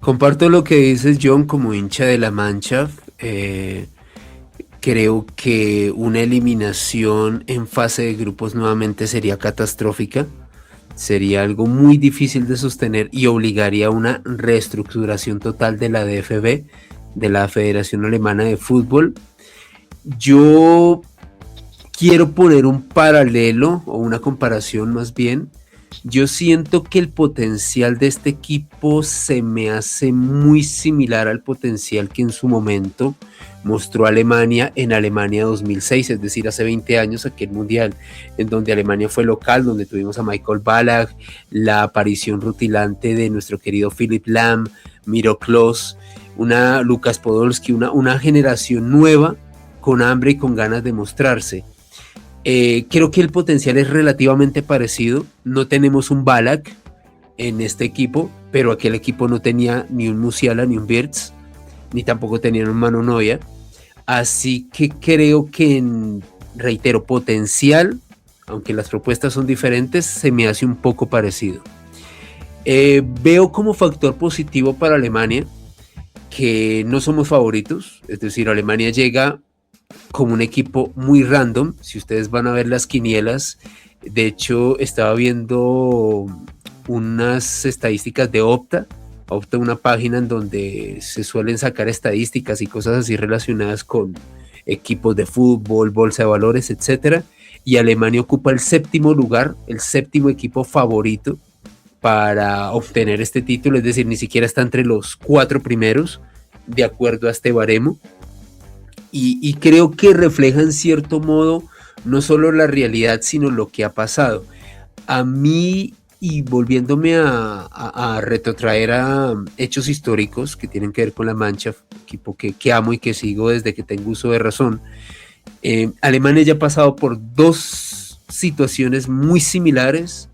Speaker 1: Comparto lo que dices, John, como hincha de la Mannschaft. Creo que una eliminación en fase de grupos nuevamente sería catastrófica. Sería algo muy difícil de sostener y obligaría a una reestructuración total de la DFB, de la Federación Alemana de Fútbol. Yo quiero poner un paralelo o una comparación más bien. Yo siento que el potencial de este equipo se me hace muy similar al potencial que en su momento mostró Alemania en Alemania 2006, es decir, hace 20 años, aquel mundial en donde Alemania fue local, donde tuvimos a Michael Ballack, la aparición rutilante de nuestro querido Philipp Lahm, Miro Klose, Lukas Podolski, una generación nueva con hambre y con ganas de mostrarse. Creo que el potencial es relativamente parecido. No tenemos un Ballack en este equipo, pero aquel equipo no tenía ni un Musiala ni un Wirtz, ni tampoco tenían un Manu Neuer. Así que creo que, reitero, potencial, aunque las propuestas son diferentes, se me hace un poco parecido. Veo como factor positivo para Alemania que no somos favoritos, es decir, Alemania llega como un equipo muy random. Si ustedes van a ver las quinielas, de hecho estaba viendo unas estadísticas de Opta, una página en donde se suelen sacar estadísticas y cosas así relacionadas con equipos de fútbol, bolsa de valores, etcétera, y Alemania ocupa el séptimo lugar, el séptimo equipo favorito para obtener este título, es decir, ni siquiera está entre los 4 primeros de acuerdo a este baremo. Y creo que refleja en cierto modo no solo la realidad, sino lo que ha pasado. A mí, y volviéndome a retrotraer a hechos históricos que tienen que ver con la Mannschaft, equipo que amo y que sigo desde que tengo uso de razón, Alemania ya ha pasado por 2 situaciones muy similares,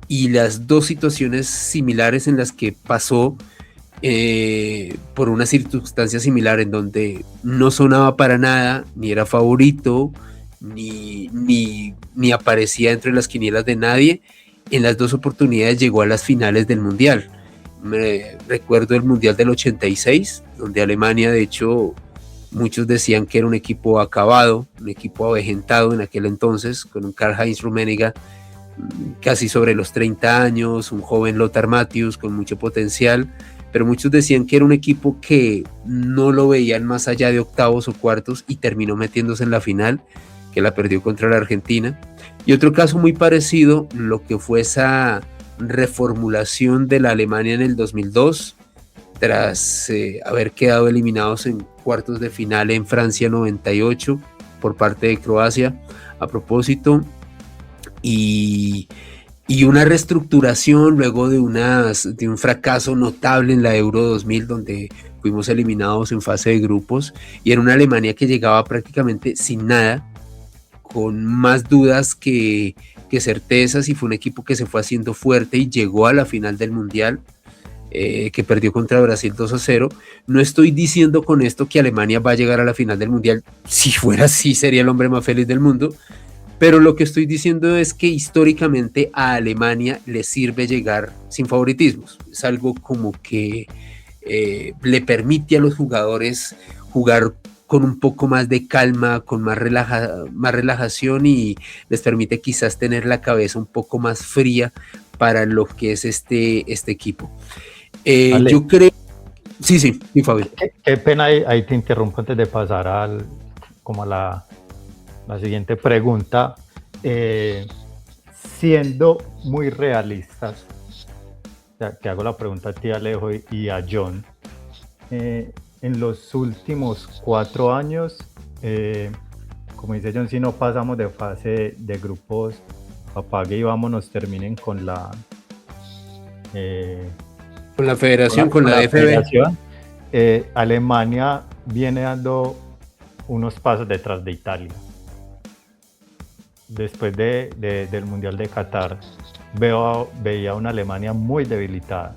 Speaker 1: y las 2 situaciones similares en las que pasó por una circunstancia similar en donde no sonaba para nada, ni era favorito, ni aparecía entre las quinielas de nadie. En las 2 oportunidades llegó a las finales del mundial. Recuerdo el mundial del 86, donde Alemania, de hecho, muchos decían que era un equipo acabado, un equipo avejentado en aquel entonces, con un Karl-Heinz Rummenigge casi sobre los 30 años, un joven Lothar Matthäus con mucho potencial, pero muchos decían que era un equipo que no lo veían más allá de octavos o cuartos, y terminó metiéndose en la final, que la perdió contra la Argentina. Y otro caso muy parecido, lo que fue esa reformulación de la Alemania en el 2002, tras haber quedado eliminados en cuartos de final en Francia 98 por parte de Croacia, a propósito, y una reestructuración luego de un fracaso notable en la Euro 2000, donde fuimos eliminados en fase de grupos, y era una Alemania que llegaba prácticamente sin nada, con más dudas que certezas, y fue un equipo que se fue haciendo fuerte y llegó a la final del Mundial, que perdió contra Brasil 2-0. No estoy diciendo con esto que Alemania va a llegar a la final del Mundial. Si fuera así, sería el hombre más feliz del mundo. Pero lo que estoy diciendo es que históricamente a Alemania le sirve llegar sin favoritismos. Es algo como que le permite a los jugadores jugar con un poco más de calma, con más relajación, y les permite quizás tener la cabeza un poco más fría para lo que es este equipo.
Speaker 3: Ale,
Speaker 1: Yo creo... Sí, Fabio.
Speaker 3: Qué pena, ahí te interrumpo antes de pasar a la siguiente pregunta. Siendo muy realistas, te hago la pregunta a ti, Alejo, y a John. En los últimos 4 años, como dice John, si no pasamos de fase de grupos, apague y vámonos, terminen con la
Speaker 1: federación, con la DFB.
Speaker 3: Alemania viene dando unos pasos detrás de Italia. Después del Mundial de Qatar, veía una Alemania muy debilitada,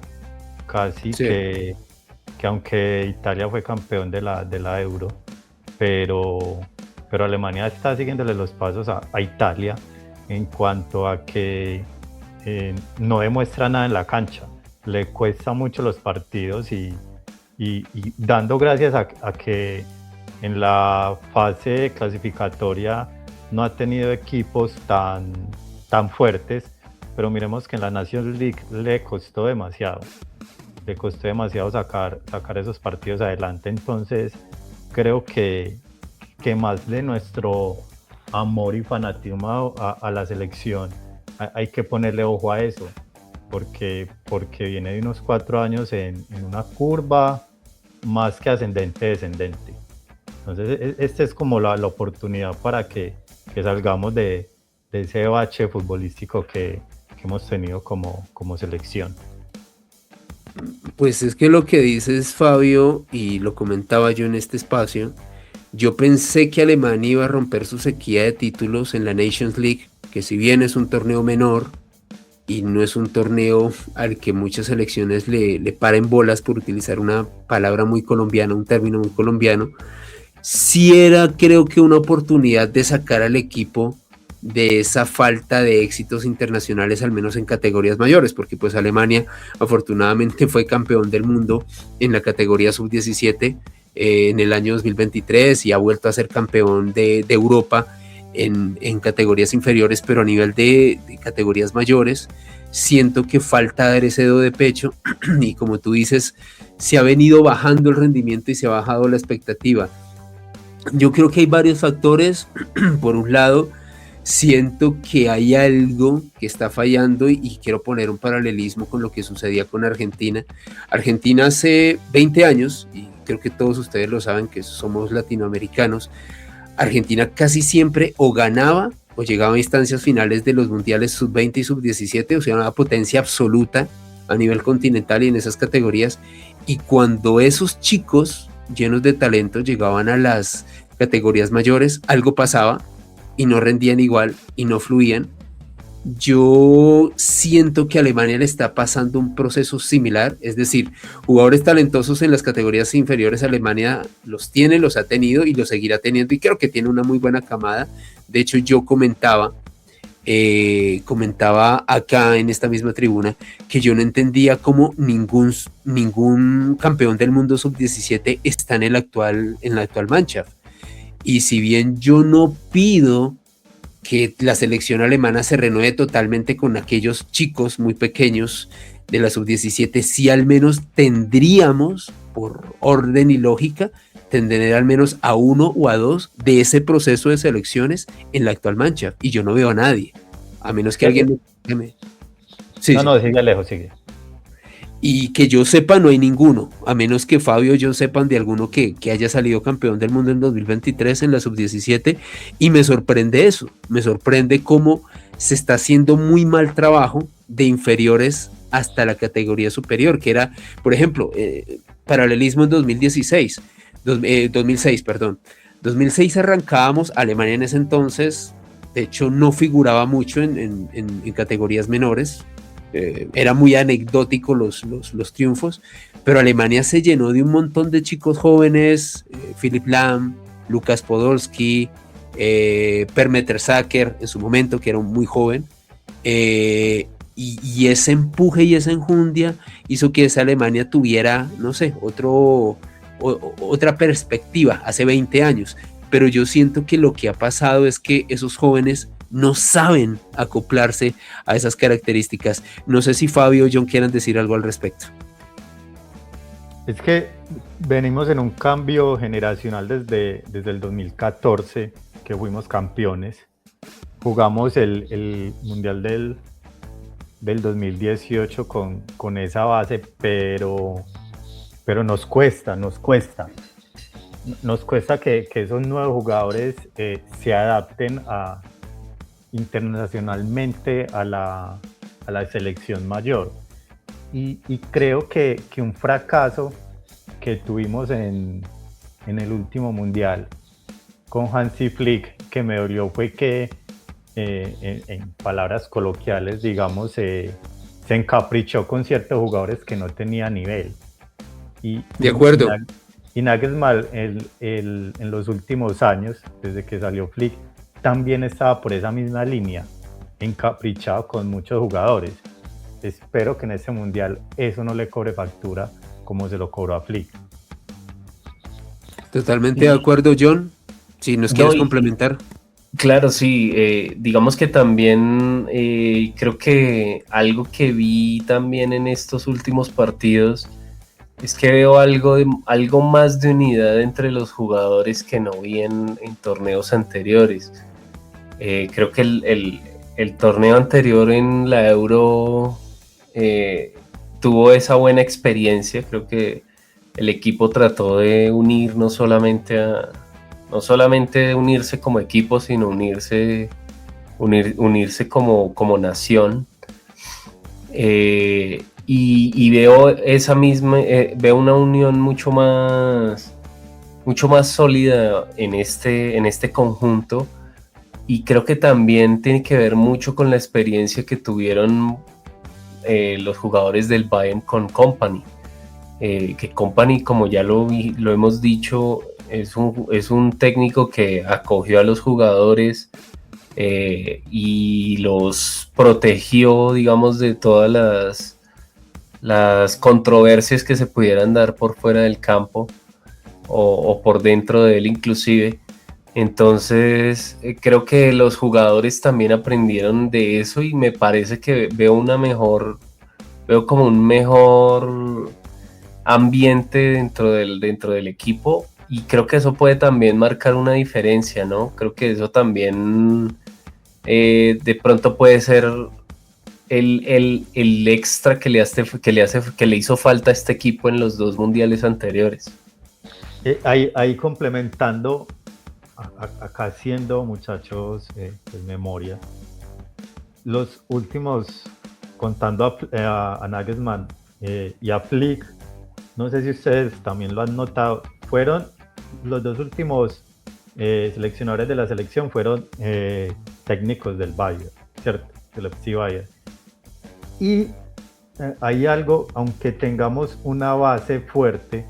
Speaker 3: casi sí. que aunque Italia fue campeón de la Euro, pero Alemania está siguiéndole los pasos a Italia en cuanto a que no demuestra nada en la cancha, le cuesta mucho los partidos, y dando gracias a que en la fase clasificatoria no ha tenido equipos tan fuertes, pero miremos que en la Nations League le costó demasiado sacar esos partidos adelante. Entonces creo que más de nuestro amor y fanatismo a la selección, hay que ponerle ojo a eso, porque viene de unos 4 años en una curva más que ascendente-descendente. Entonces esta es como la oportunidad para que salgamos de ese bache futbolístico que hemos tenido como selección.
Speaker 1: Pues es que lo que dices, Fabio, y lo comentaba yo en este espacio, yo pensé que Alemania iba a romper su sequía de títulos en la Nations League, que si bien es un torneo menor y no es un torneo al que muchas selecciones le paren bolas, por utilizar una palabra muy colombiana, un término muy colombiano, sí era, creo que, una oportunidad de sacar al equipo de esa falta de éxitos internacionales, al menos en categorías mayores, porque pues Alemania afortunadamente fue campeón del mundo en la categoría sub-17 en el año 2023, y ha vuelto a ser campeón de Europa en categorías inferiores, pero a nivel de categorías mayores siento que falta dar ese dedo de pecho, y como tú dices, se ha venido bajando el rendimiento y se ha bajado la expectativa. Yo creo que hay varios factores. Por un lado, siento que hay algo que está fallando, y quiero poner un paralelismo con lo que sucedía con Argentina. Argentina hace 20 años, y creo que todos ustedes lo saben, que somos latinoamericanos, Argentina casi siempre o ganaba o llegaba a instancias finales de los mundiales sub-20 y sub-17, o sea, una potencia absoluta a nivel continental y en esas categorías. Y cuando esos chicos llenos de talento llegaban a las categorías mayores, algo pasaba y no rendían igual y no fluían. Yo siento que a Alemania le está pasando un proceso similar, es decir, jugadores talentosos en las categorías inferiores, Alemania los tiene, los ha tenido y los seguirá teniendo, y creo que tiene una muy buena camada. De hecho, yo comentaba acá en esta misma tribuna que yo no entendía cómo ningún campeón del mundo sub-17 está en la actual Mannschaft. Y si bien yo no pido que la selección alemana se renueve totalmente con aquellos chicos muy pequeños de la sub-17, sí al menos tendríamos, por orden y lógica, tener al menos a 1 o a 2 de ese proceso de selecciones en la actual Mannschaft, y yo no veo a nadie, a menos que alguien me... Sí,
Speaker 3: No,
Speaker 1: sí.
Speaker 3: no, sigue Alejo, sigue.
Speaker 1: Y que yo sepa, no hay ninguno, a menos que Fabio o yo sepan de alguno que haya salido campeón del mundo en 2023 en la sub-17. Y me sorprende eso, me sorprende cómo se está haciendo muy mal trabajo de inferiores hasta la categoría superior, que era, por ejemplo, paralelismo en 2016, 2006, perdón. 2006 arrancábamos, Alemania en ese entonces, de hecho no figuraba mucho en categorías menores, era muy anecdótico los triunfos, pero Alemania se llenó de un montón de chicos jóvenes, Philipp Lahm, Lukas Podolski, Per Mertesacker en su momento, que era muy joven, y ese empuje y esa enjundia hizo que esa Alemania tuviera, no sé, otra perspectiva hace 20 años, pero yo siento que lo que ha pasado es que esos jóvenes no saben acoplarse a esas características. No sé si Fabio o John quieran decir algo al respecto.
Speaker 3: Es que venimos en un cambio generacional desde el 2014, que fuimos campeones. Jugamos el Mundial del 2018 con esa base, pero nos cuesta que esos nuevos jugadores se adapten internacionalmente a la selección mayor. Y creo que un fracaso que tuvimos en el último mundial con Hansi Flick, que me dolió, fue que en palabras coloquiales, digamos, se encaprichó con ciertos jugadores que no tenían nivel.
Speaker 1: De acuerdo.
Speaker 3: Y Nagelsmann en los últimos años, desde que salió Flick, también estaba por esa misma línea, encaprichado con muchos jugadores. Espero que en este mundial eso no le cobre factura como se lo cobró a Flick.
Speaker 1: Totalmente de acuerdo, John. Si nos quieres complementar.
Speaker 2: Claro, sí. Digamos que también creo que algo que vi también en estos últimos partidos es que veo algo más de unidad entre los jugadores que no vi en torneos anteriores. Creo que el torneo anterior en la Euro tuvo esa buena experiencia. Creo que el equipo trató de unir no solamente unirse como equipo, sino unirse como nación. Y veo esa misma, veo una unión mucho más sólida en este conjunto, y creo que también tiene que ver mucho con la experiencia que tuvieron los jugadores del Bayern con Kompany, que Kompany, como ya lo hemos dicho, es un técnico que acogió a los jugadores y los protegió, digamos, de todas las controversias que se pudieran dar por fuera del campo o por dentro de él inclusive. Entonces creo que los jugadores también aprendieron de eso, y me parece que veo como un mejor ambiente dentro del equipo, y creo que eso puede también marcar una diferencia, ¿no? Creo que eso también de pronto puede ser el extra que le hizo falta a este equipo en los 2 mundiales anteriores.
Speaker 3: Ahí complementando, acá haciendo, muchachos, pues memoria, los últimos, contando a Nagelsmann y a Flick, no sé si ustedes también lo han notado, fueron los 2 últimos seleccionadores de la selección, fueron técnicos del Bayern, ¿cierto? Del FC Bayern. Y hay algo, aunque tengamos una base fuerte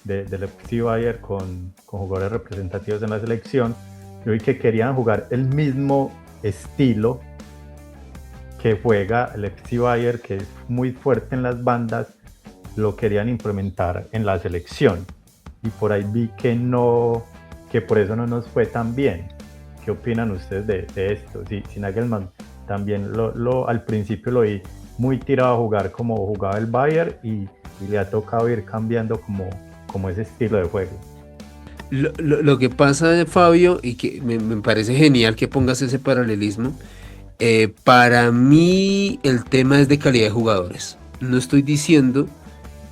Speaker 3: del FC Bayern con jugadores representativos en la selección, yo vi que querían jugar el mismo estilo que juega el FC Bayern, que es muy fuerte en las bandas, lo querían implementar en la selección, y por ahí vi que por eso no nos fue tan bien. ¿Qué opinan ustedes de esto? Si Nagelsmann también al principio lo vi muy tirado a jugar como jugaba el Bayern, y le ha tocado ir cambiando como ese estilo de juego.
Speaker 1: Lo que pasa, Fabio, y que me parece genial que pongas ese paralelismo, Para mí el tema es de calidad de jugadores. No estoy diciendo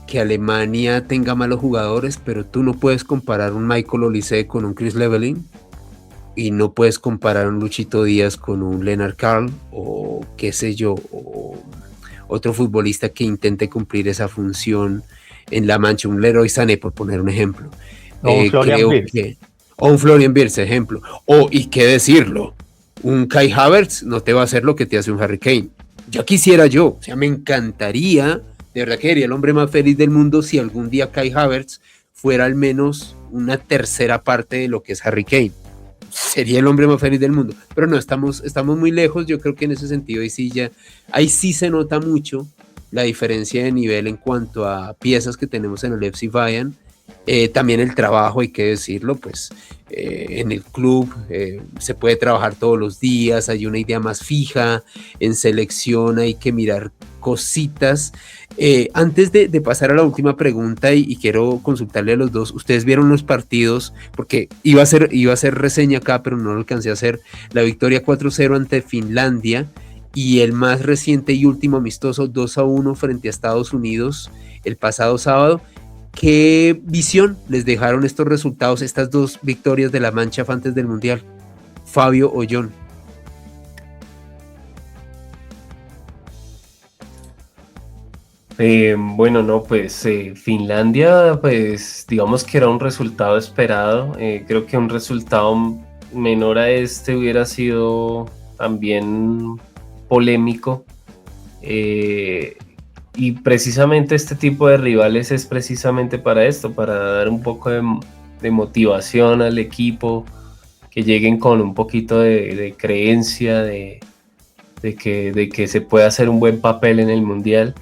Speaker 1: que Alemania tenga malos jugadores, pero tú no puedes comparar un Michael Olise con un Chris Leveling y no puedes comparar un Luchito Díaz con un Lennart Karl o qué sé yo, o otro futbolista que intente cumplir esa función en la Mancha, un Leroy Sané, por poner un ejemplo.
Speaker 3: O un Florian Wirtz.
Speaker 1: O un Florian Wirtz, ejemplo. O, y qué decirlo, un Kai Havertz no te va a hacer lo que te hace un Harry Kane. Ya quisiera yo, o sea, me encantaría, de verdad que sería el hombre más feliz del mundo si algún día Kai Havertz fuera al menos una tercera parte de lo que es Harry Kane. Sería el hombre más feliz del mundo, pero no, estamos muy lejos. Yo creo que en ese sentido ahí sí se nota mucho la diferencia de nivel en cuanto a piezas que tenemos en el FC Bayern. También el trabajo, hay que decirlo, pues en el club se puede trabajar todos los días, hay una idea más fija, en selección hay que mirar cositas. Antes de pasar a la última pregunta y quiero consultarle a los dos, ustedes vieron los partidos, porque iba a ser reseña acá, pero no lo alcancé a hacer, la victoria 4-0 ante Finlandia y el más reciente y último amistoso 2-1 frente a Estados Unidos el pasado sábado. ¿Qué visión les dejaron estos resultados, estas dos victorias de la Mancha antes del Mundial? Fabio o John.
Speaker 2: Bueno, no, pues Finlandia, pues digamos que era un resultado esperado. Creo que un resultado menor a este hubiera sido también polémico. Y precisamente este tipo de rivales es precisamente para esto, para dar un poco de motivación al equipo, que lleguen con un poquito de creencia de que se puede hacer un buen papel en el Mundial.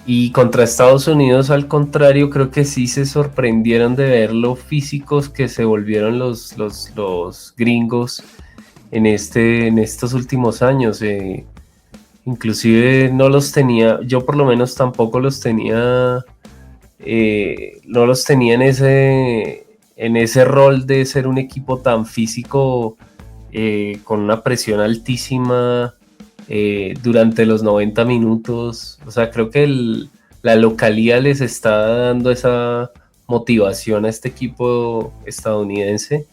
Speaker 2: Y contra Estados Unidos, al contrario, creo que sí se sorprendieron de ver lo físicos que se volvieron los gringos en estos últimos años. Inclusive no los tenía, yo por lo menos tampoco los tenía, no los tenía en ese rol de ser un equipo tan físico, con una presión altísima durante los 90 minutos. O sea, creo que la localía les está dando esa motivación a este equipo estadounidense.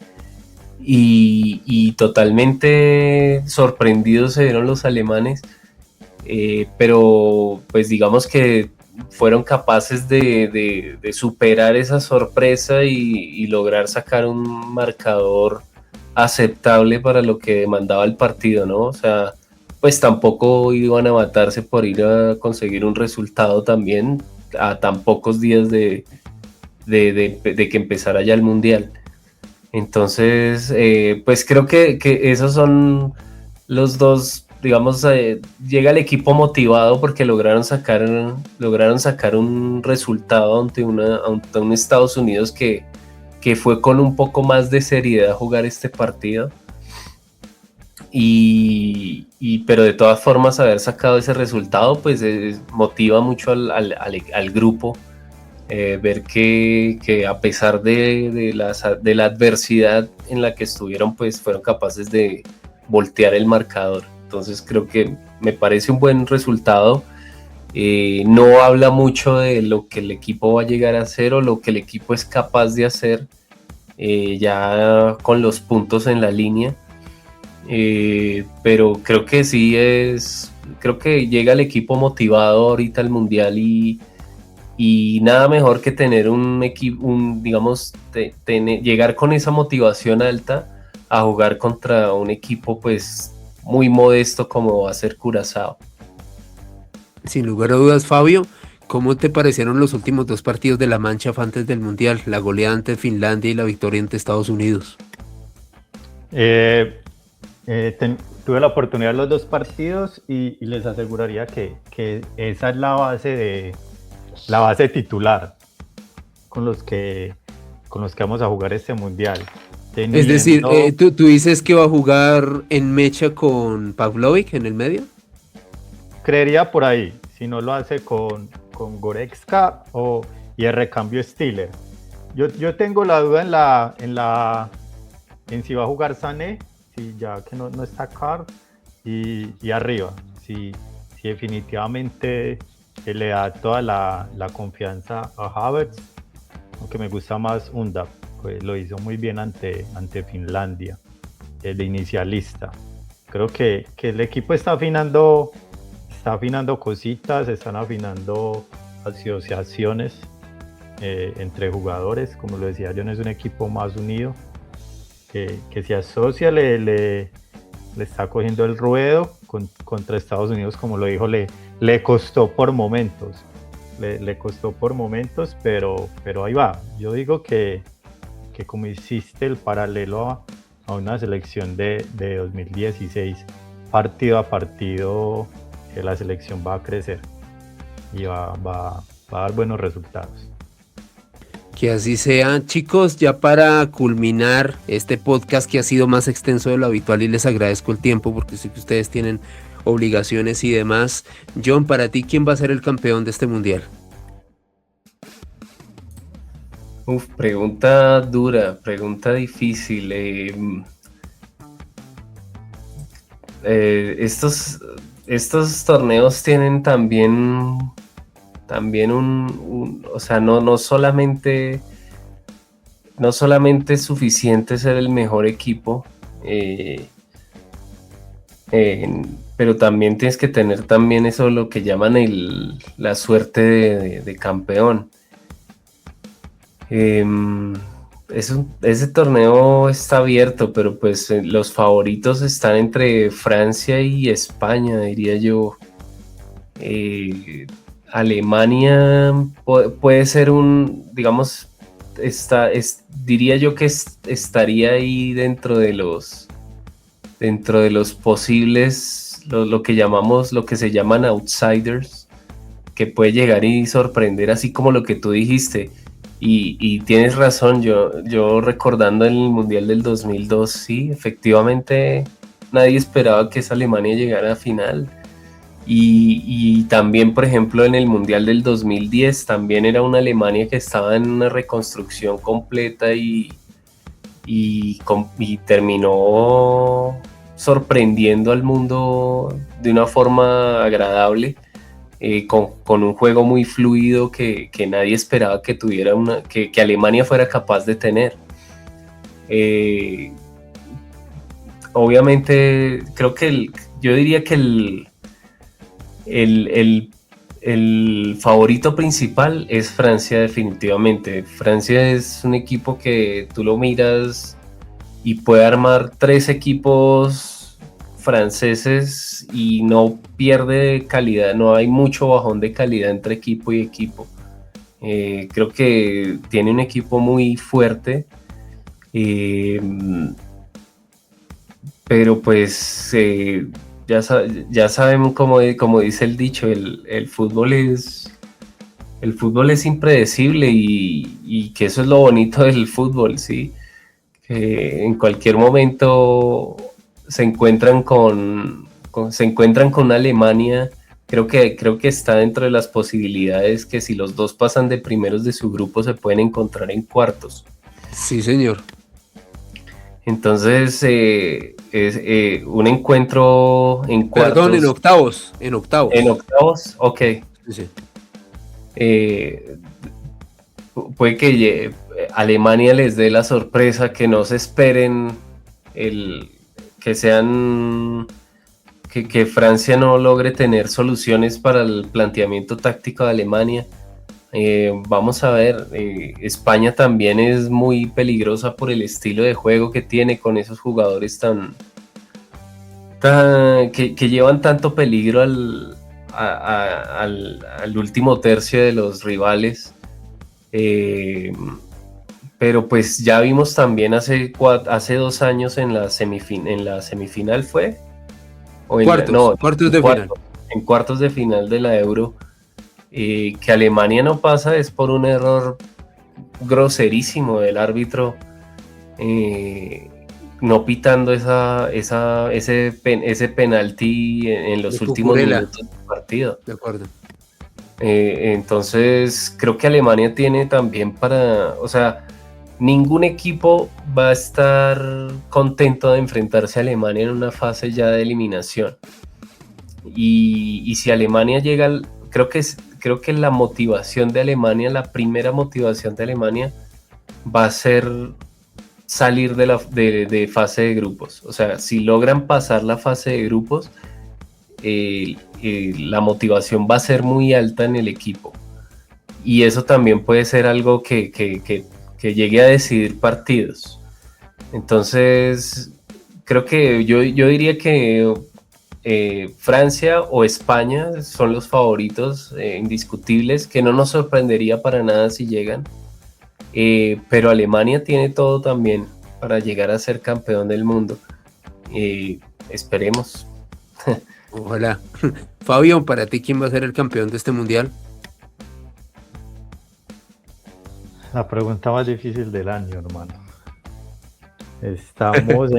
Speaker 2: Y totalmente sorprendidos se vieron los alemanes, pero pues digamos que fueron capaces de superar esa sorpresa y lograr sacar un marcador aceptable para lo que demandaba el partido, ¿no? O sea, pues tampoco iban a matarse por ir a conseguir un resultado también a tan pocos días de que empezara ya el Mundial. Entonces, pues creo que esos son los dos, digamos, llega el equipo motivado porque lograron sacar un resultado ante un Estados Unidos que fue con un poco más de seriedad a jugar este partido. Pero de todas formas haber sacado ese resultado pues motiva mucho al grupo, ver que a pesar de la adversidad en la que estuvieron pues fueron capaces de voltear el marcador. Entonces creo que me parece un buen resultado. No habla mucho de lo que el equipo va a llegar a hacer o lo que el equipo es capaz de hacer ya con los puntos en la línea. Pero creo que sí creo que llega el equipo motivado ahorita al Mundial y nada mejor que tener un equipo, digamos, llegar con esa motivación alta a jugar contra un equipo pues muy modesto como va a ser Curazao.
Speaker 1: Sin lugar a dudas, Fabio, ¿cómo te parecieron los últimos dos partidos de la Mancha antes del Mundial? La goleada ante Finlandia y la victoria ante Estados Unidos.
Speaker 3: Tuve la oportunidad de los dos partidos y les aseguraría que esa es la base titular con los que vamos a jugar este Mundial.
Speaker 1: Es decir, ¿tú dices que va a jugar en mecha con Pavlovic en el medio?
Speaker 3: Creería por ahí, si no lo hace con Goretzka y el recambio Stiller. Yo tengo la duda en si va a jugar Sané, si ya que no está Carr, y arriba. Si definitivamente le da toda la confianza a Havertz, aunque me gusta más Undap, pues lo hizo muy bien ante Finlandia, de inicialista. Creo que el equipo está afinando cositas, están afinando asociaciones entre jugadores. Como lo decía John, es un equipo más unido, que se asocia, le está cogiendo el ruedo contra Estados Unidos, como lo dijo, le costó por momentos. Le costó por momentos, pero ahí va. Yo digo que como hiciste el paralelo a una selección de 2016, partido a partido, la selección va a crecer y va a dar buenos resultados.
Speaker 1: Que así sea, chicos, ya para culminar este podcast que ha sido más extenso de lo habitual y les agradezco el tiempo porque sé que ustedes tienen obligaciones y demás. John, para ti, ¿quién va a ser el campeón de este mundial?
Speaker 2: Pregunta dura, pregunta difícil. Estos torneos tienen también o sea, no solamente es suficiente ser el mejor equipo, pero también tienes que tener también eso, lo que llaman la suerte de campeón. Ese torneo está abierto, pero pues los favoritos están entre Francia y España, diría yo. Alemania puede ser digamos, diría yo que estaría ahí dentro de los posibles, lo que se llaman outsiders, que puede llegar y sorprender, así como lo que tú dijiste. Y tienes razón, yo recordando el Mundial del 2002, sí, efectivamente nadie esperaba que esa Alemania llegara a final. Y también, por ejemplo, en el Mundial del 2010 también era una Alemania que estaba en una reconstrucción completa y terminó sorprendiendo al mundo de una forma agradable, con un juego muy fluido que nadie esperaba que tuviera que Alemania fuera capaz de tener. Obviamente creo que yo diría que el favorito principal es Francia, definitivamente. Francia es un equipo que tú lo miras y puede armar 3 equipos franceses y no pierde calidad, no hay mucho bajón de calidad entre equipo y equipo. Creo que tiene un equipo muy fuerte, pero pues ya sabemos, como dice el dicho, el fútbol es impredecible y que eso es lo bonito del fútbol, ¿sí? Que en cualquier momento se encuentran con una Alemania. Creo que está dentro de las posibilidades que si los dos pasan de primeros de su grupo se pueden encontrar en cuartos.
Speaker 1: Sí, señor.
Speaker 2: Entonces, es un encuentro en cuartos.
Speaker 1: Perdón, en octavos. En octavos,
Speaker 2: ok.
Speaker 1: Sí.
Speaker 2: Puede que Alemania les dé la sorpresa, que no se esperen que sean... Que Francia no logre tener soluciones para el planteamiento táctico de Alemania. Vamos a ver, España también es muy peligrosa por el estilo de juego que tiene, con esos jugadores que llevan tanto peligro al último tercio de los rivales. Pero pues ya vimos también hace 2 años en la semifinal fue. En cuartos de final de la Euro, que Alemania no pasa es por un error groserísimo del árbitro, no pitando ese penalti en los últimos minutos del partido.
Speaker 1: De acuerdo.
Speaker 2: Entonces creo que Alemania tiene también o sea, ningún equipo va a estar contento de enfrentarse a Alemania en una fase ya de eliminación. Y si Alemania llega, creo que la motivación de Alemania, la primera motivación de Alemania va a ser salir de fase de grupos. O sea, si logran pasar la fase de grupos, la motivación va a ser muy alta en el equipo. Y eso también puede ser algo que llegue a decidir partidos. Entonces, creo que yo diría que Francia o España son los favoritos indiscutibles, que no nos sorprendería para nada si llegan. Pero Alemania tiene todo también para llegar a ser campeón del mundo. Esperemos.
Speaker 1: Ojalá. Fabio, para ti, ¿quién va a ser el campeón de este mundial?
Speaker 3: La pregunta más difícil del año, hermano. Estamos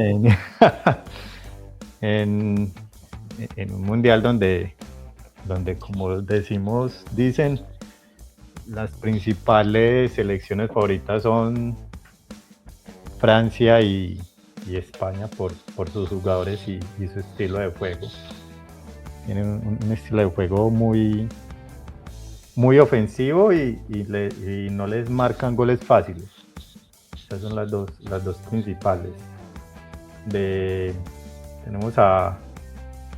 Speaker 3: en un mundial donde como dicen, las principales selecciones favoritas son Francia y España por sus jugadores y su estilo de juego. Tienen un estilo de juego muy, muy ofensivo y no les marcan goles fáciles. Esas son las dos principales. Tenemos a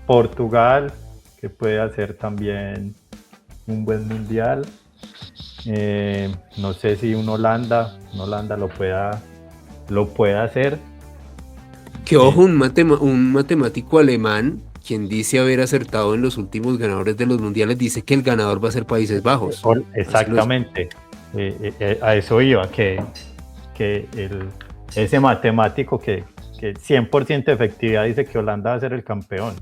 Speaker 3: Portugal, que puede hacer también un buen mundial. No sé si un Holanda lo pueda hacer.
Speaker 1: Que ojo, un matemático alemán, quien dice haber acertado en los últimos ganadores de los mundiales, dice que el ganador va a ser Países Bajos.
Speaker 3: Exactamente, a eso iba, que ese matemático que 100% efectividad dice que Holanda va a ser el campeón.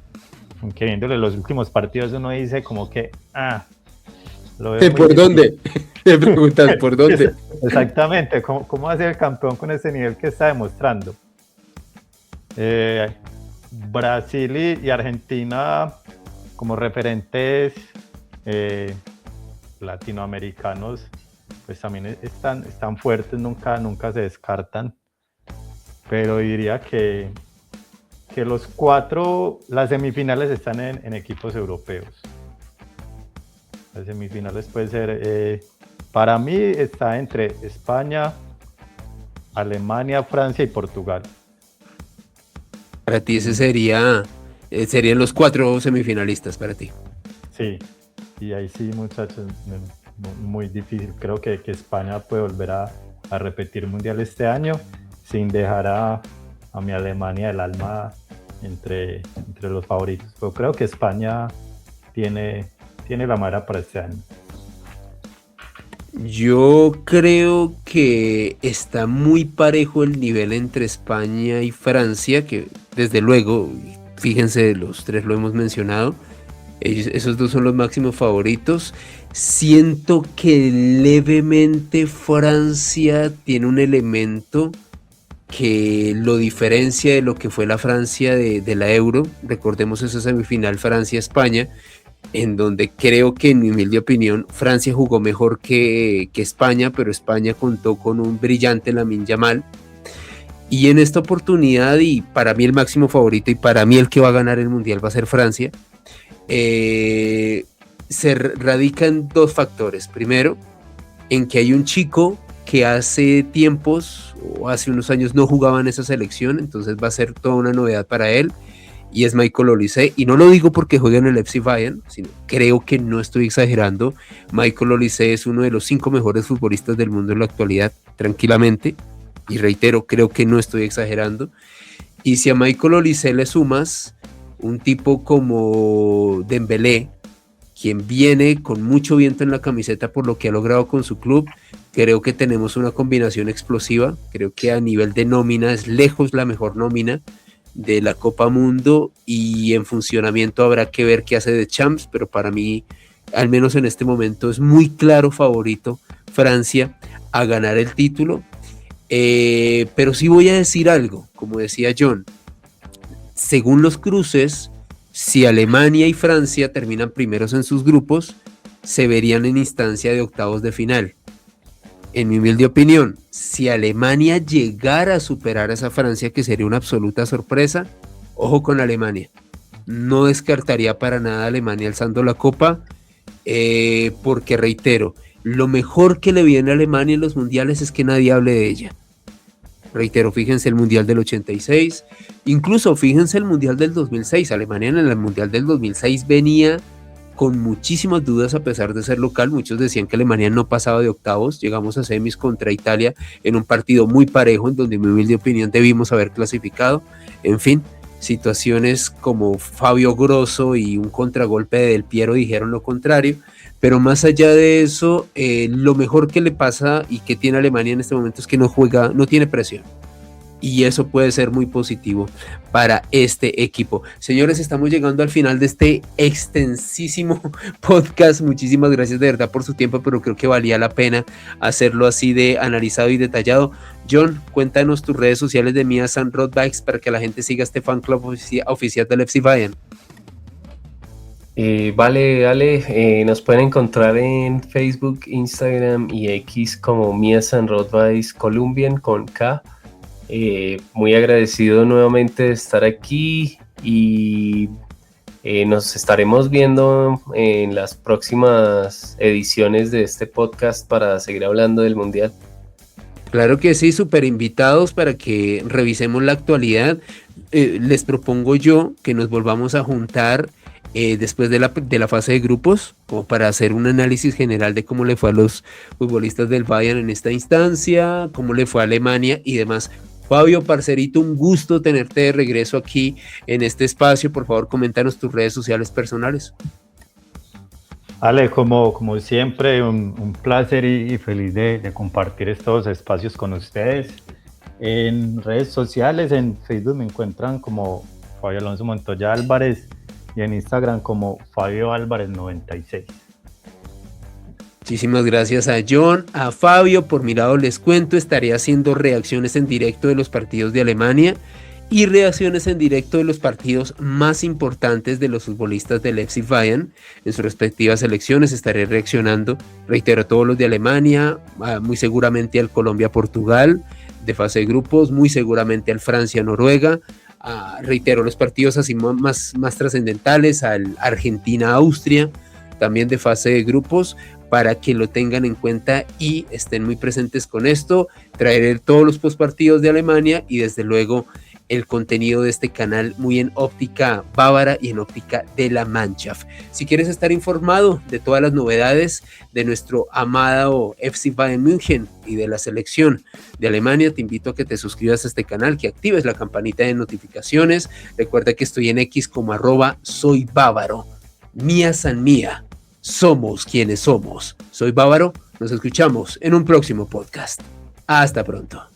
Speaker 3: Aunque viéndole los últimos partidos uno dice como que, lo veo
Speaker 1: ¿por dónde? Te preguntas, ¿por dónde?
Speaker 3: Exactamente, ¿cómo va a ser el campeón con ese nivel que está demostrando? Brasil y Argentina como referentes latinoamericanos, pues también están fuertes, nunca se descartan, pero diría que las semifinales están en equipos europeos. Las semifinales puede ser, para mí está entre España, Alemania, Francia y Portugal.
Speaker 1: Para ti ese serían los 4 semifinalistas para ti.
Speaker 3: Sí, y ahí sí, muchachos, muy difícil. Creo que España puede volver a repetir mundial este año sin dejar a mi Alemania del alma entre los favoritos. Pero creo que España tiene la madera para este año.
Speaker 1: Yo creo que está muy parejo el nivel entre España y Francia, que desde luego, fíjense, los 3 lo hemos mencionado, esos 2 son los máximos favoritos. Siento que levemente Francia tiene un elemento que lo diferencia de lo que fue la Francia de la Euro. Recordemos esa semifinal Francia-España, en donde creo que, en mi humilde opinión, Francia jugó mejor que España, pero España contó con un brillante Lamine Yamal. Y en esta oportunidad, y para mí el máximo favorito, y para mí el que va a ganar el Mundial va a ser Francia, se radican 2 factores. Primero, en que hay un chico que hace tiempos, o hace unos años, no jugaba en esa selección, entonces va a ser toda una novedad para él, y es Michael Olise, y no lo digo porque juega en el FC Bayern, sino creo que no estoy exagerando. Michael Olise es uno de los 5 mejores futbolistas del mundo en la actualidad, tranquilamente, y reitero, creo que no estoy exagerando. Y si a Michael Olise le sumas un tipo como Dembélé, quien viene con mucho viento en la camiseta por lo que ha logrado con su club, creo que tenemos una combinación explosiva. Creo que a nivel de nómina es lejos la mejor nómina de la Copa Mundo, y en funcionamiento habrá que ver qué hace de Champs, pero para mí, al menos en este momento, es muy claro favorito Francia a ganar el título. Pero sí voy a decir algo, como decía John, según los cruces, si Alemania y Francia terminan primeros en sus grupos, se verían en instancia de octavos de final. en mi humilde opinión, si Alemania llegara a superar a esa Francia, que sería una absoluta sorpresa, ojo con Alemania. No descartaría para nada a Alemania alzando la copa, porque reitero, lo mejor que le viene a Alemania en los mundiales es que nadie hable de ella. Reitero, fíjense el mundial del 86, incluso fíjense el mundial del 2006. Alemania en el mundial del 2006 venía con muchísimas dudas a pesar de ser local. Muchos decían que Alemania no pasaba de octavos. Llegamos a semis contra Italia en un partido muy parejo, en donde en mi humilde opinión debimos haber clasificado. En fin, situaciones como Fabio Grosso y un contragolpe de Del Piero dijeron lo contrario. Pero más allá de eso, lo mejor que le pasa y que tiene Alemania en este momento es que no tiene presión. Y eso puede ser muy positivo para este equipo. Señores, estamos llegando al final de este extensísimo podcast. Muchísimas gracias de verdad por su tiempo, pero creo que valía la pena hacerlo así de analizado y detallado. John, cuéntanos tus redes sociales de Mia San Road Bikes para que la gente siga este fan club oficial del FC Bayern.
Speaker 2: Vale, Ale, nos pueden encontrar en Facebook, Instagram y X como Mias and Road Bikes Colombian con K. Muy agradecido nuevamente de estar aquí y nos estaremos viendo en las próximas ediciones de este podcast para seguir hablando del Mundial.
Speaker 1: Claro que sí, súper invitados para que revisemos la actualidad. Les propongo yo que nos volvamos a juntar después de la fase de grupos, como para hacer un análisis general de cómo le fue a los futbolistas del Bayern en esta instancia, cómo le fue a Alemania y demás. Fabio, parcerito, un gusto tenerte de regreso aquí en este espacio. Por favor, coméntanos tus redes sociales personales.
Speaker 3: Ale, como siempre, un placer y feliz de compartir estos espacios con ustedes. En redes sociales, en Facebook me encuentran como Fabio Alonso Montoya Álvarez y en Instagram como Fabio Álvarez 96.
Speaker 1: Muchísimas gracias a John, a Fabio. Por mi lado les cuento, estaré haciendo reacciones en directo de los partidos de Alemania y reacciones en directo de los partidos más importantes de los futbolistas del FC Bayern en sus respectivas selecciones. Estaré reaccionando, reitero, todos los de Alemania, muy seguramente al Colombia-Portugal de fase de grupos, muy seguramente al Francia-Noruega, reitero, los partidos así más trascendentales, al Argentina-Austria, también de fase de grupos, para que lo tengan en cuenta y estén muy presentes con esto. Traeré todos los postpartidos de Alemania y desde luego el contenido de este canal muy en óptica bávara y en óptica de la Mannschaft. Si quieres estar informado de todas las novedades de nuestro amado FC Bayern München y de la selección de Alemania, te invito a que te suscribas a este canal, que actives la campanita de notificaciones. Recuerda que estoy en X como @soybávaro. Mía San Mía. Somos quienes somos. Soy Bávaro. Nos escuchamos en un próximo podcast. Hasta pronto.